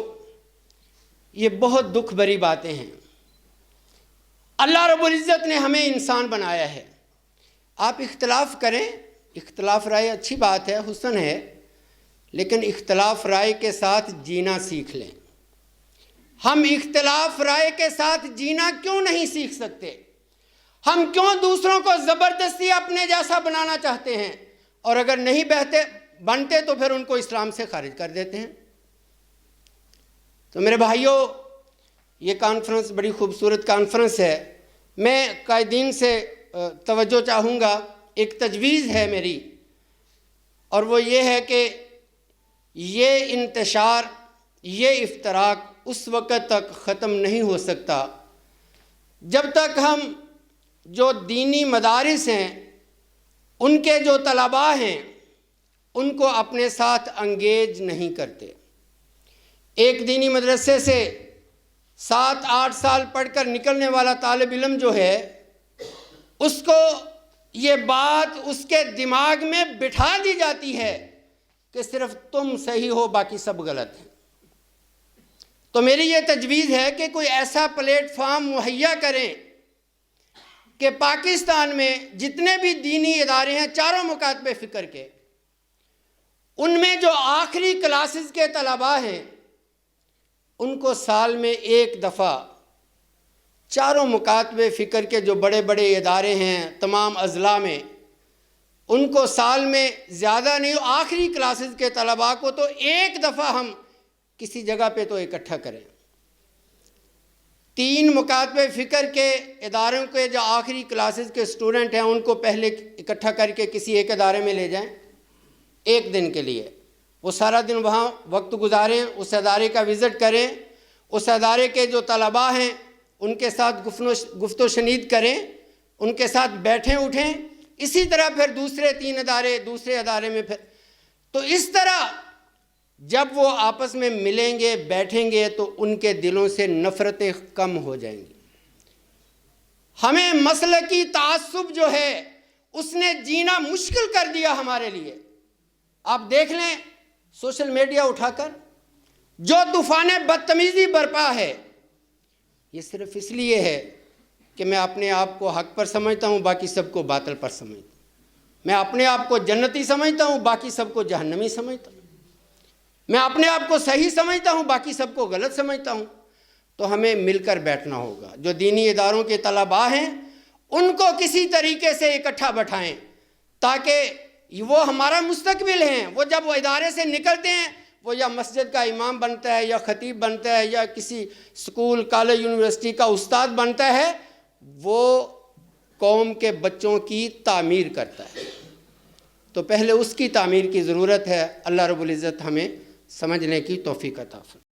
یہ بہت دکھ بھری باتیں ہیں۔ اللہ رب العزت نے ہمیں انسان بنایا ہے۔ آپ اختلاف کریں، اختلاف رائے اچھی بات ہے، حسن ہے، لیکن اختلاف رائے کے ساتھ جینا سیکھ لیں۔ ہم اختلاف رائے کے ساتھ جینا کیوں نہیں سیکھ سکتے؟ ہم کیوں دوسروں کو زبردستی اپنے جیسا بنانا چاہتے ہیں، اور اگر نہیں بنتے تو پھر ان کو اسلام سے خارج کر دیتے ہیں؟ تو میرے بھائیوں، یہ کانفرنس بڑی خوبصورت کانفرنس ہے۔ میں قائدین سے توجہ چاہوں گا، ایک تجویز ہے میری، اور وہ یہ ہے کہ یہ انتشار، یہ افتراق اس وقت تک ختم نہیں ہو سکتا جب تک ہم جو دینی مدارس ہیں، ان کے جو طلباء ہیں، ان کو اپنے ساتھ انگیج نہیں کرتے۔ ایک دینی مدرسے سے 7-8 سال پڑھ کر نکلنے والا طالب علم جو ہے، اس کو یہ بات اس کے دماغ میں بٹھا دی جاتی ہے کہ صرف تم صحیح ہو، باقی سب غلط ہیں۔ تو میری یہ تجویز ہے کہ کوئی ایسا پلیٹ فارم مہیا کریں کہ پاکستان میں جتنے بھی دینی ادارے ہیں، چاروں مکاتب فکر کے، ان میں جو آخری کلاسز کے طلباء ہیں، ان کو سال میں ایک دفعہ چاروں مکاتب فکر کے جو بڑے بڑے ادارے ہیں تمام اضلاع میں، ان کو سال میں زیادہ نہیں، آخری کلاسز کے طلباء کو تو ایک دفعہ ہم کسی جگہ پہ تو اکٹھا کریں۔ 3 مکاتب فکر کے اداروں کے جو آخری کلاسز کے سٹوڈنٹ ہیں، ان کو پہلے اکٹھا کر کے کسی ایک ادارے میں لے جائیں، ایک دن کے لیے وہ سارا دن وہاں وقت گزاریں، اس ادارے کا وزٹ کریں، اس ادارے کے جو طلباء ہیں ان کے ساتھ گفت و شنید کریں، ان کے ساتھ بیٹھیں اٹھیں، اسی طرح پھر دوسرے 3 ادارے، دوسرے ادارے میں پھر، تو اس طرح جب وہ آپس میں ملیں گے، بیٹھیں گے، تو ان کے دلوں سے نفرتیں کم ہو جائیں گی۔ ہمیں مسلکی تعصب جو ہے اس نے جینا مشکل کر دیا ہمارے لیے۔ آپ دیکھ لیں سوشل میڈیا اٹھا کر جو طوفان بدتمیزی برپا ہے، یہ صرف اس لیے ہے کہ میں اپنے آپ کو حق پر سمجھتا ہوں، باقی سب کو باطل پر سمجھتا ہوں۔ میں اپنے آپ کو جنتی سمجھتا ہوں، باقی سب کو جہنمی سمجھتا ہوں۔ میں اپنے آپ کو صحیح سمجھتا ہوں، باقی سب کو غلط سمجھتا ہوں۔ تو ہمیں مل کر بیٹھنا ہوگا۔ جو دینی اداروں کے طلباء ہیں ان کو کسی طریقے سے اکٹھا بٹھائیں، تاکہ وہ ہمارا مستقبل ہیں۔ وہ جب وہ ادارے سے نکلتے ہیں وہ یا مسجد کا امام بنتا ہے یا خطیب بنتا ہے یا کسی اسکول کالج یونیورسٹی کا استاد بنتا ہے، وہ قوم کے بچوں کی تعمیر کرتا ہے۔ تو پہلے اس کی تعمیر کی ضرورت ہے۔ اللہ رب العزت ہمیں سمجھنے کی توفیق عطا فرمائے۔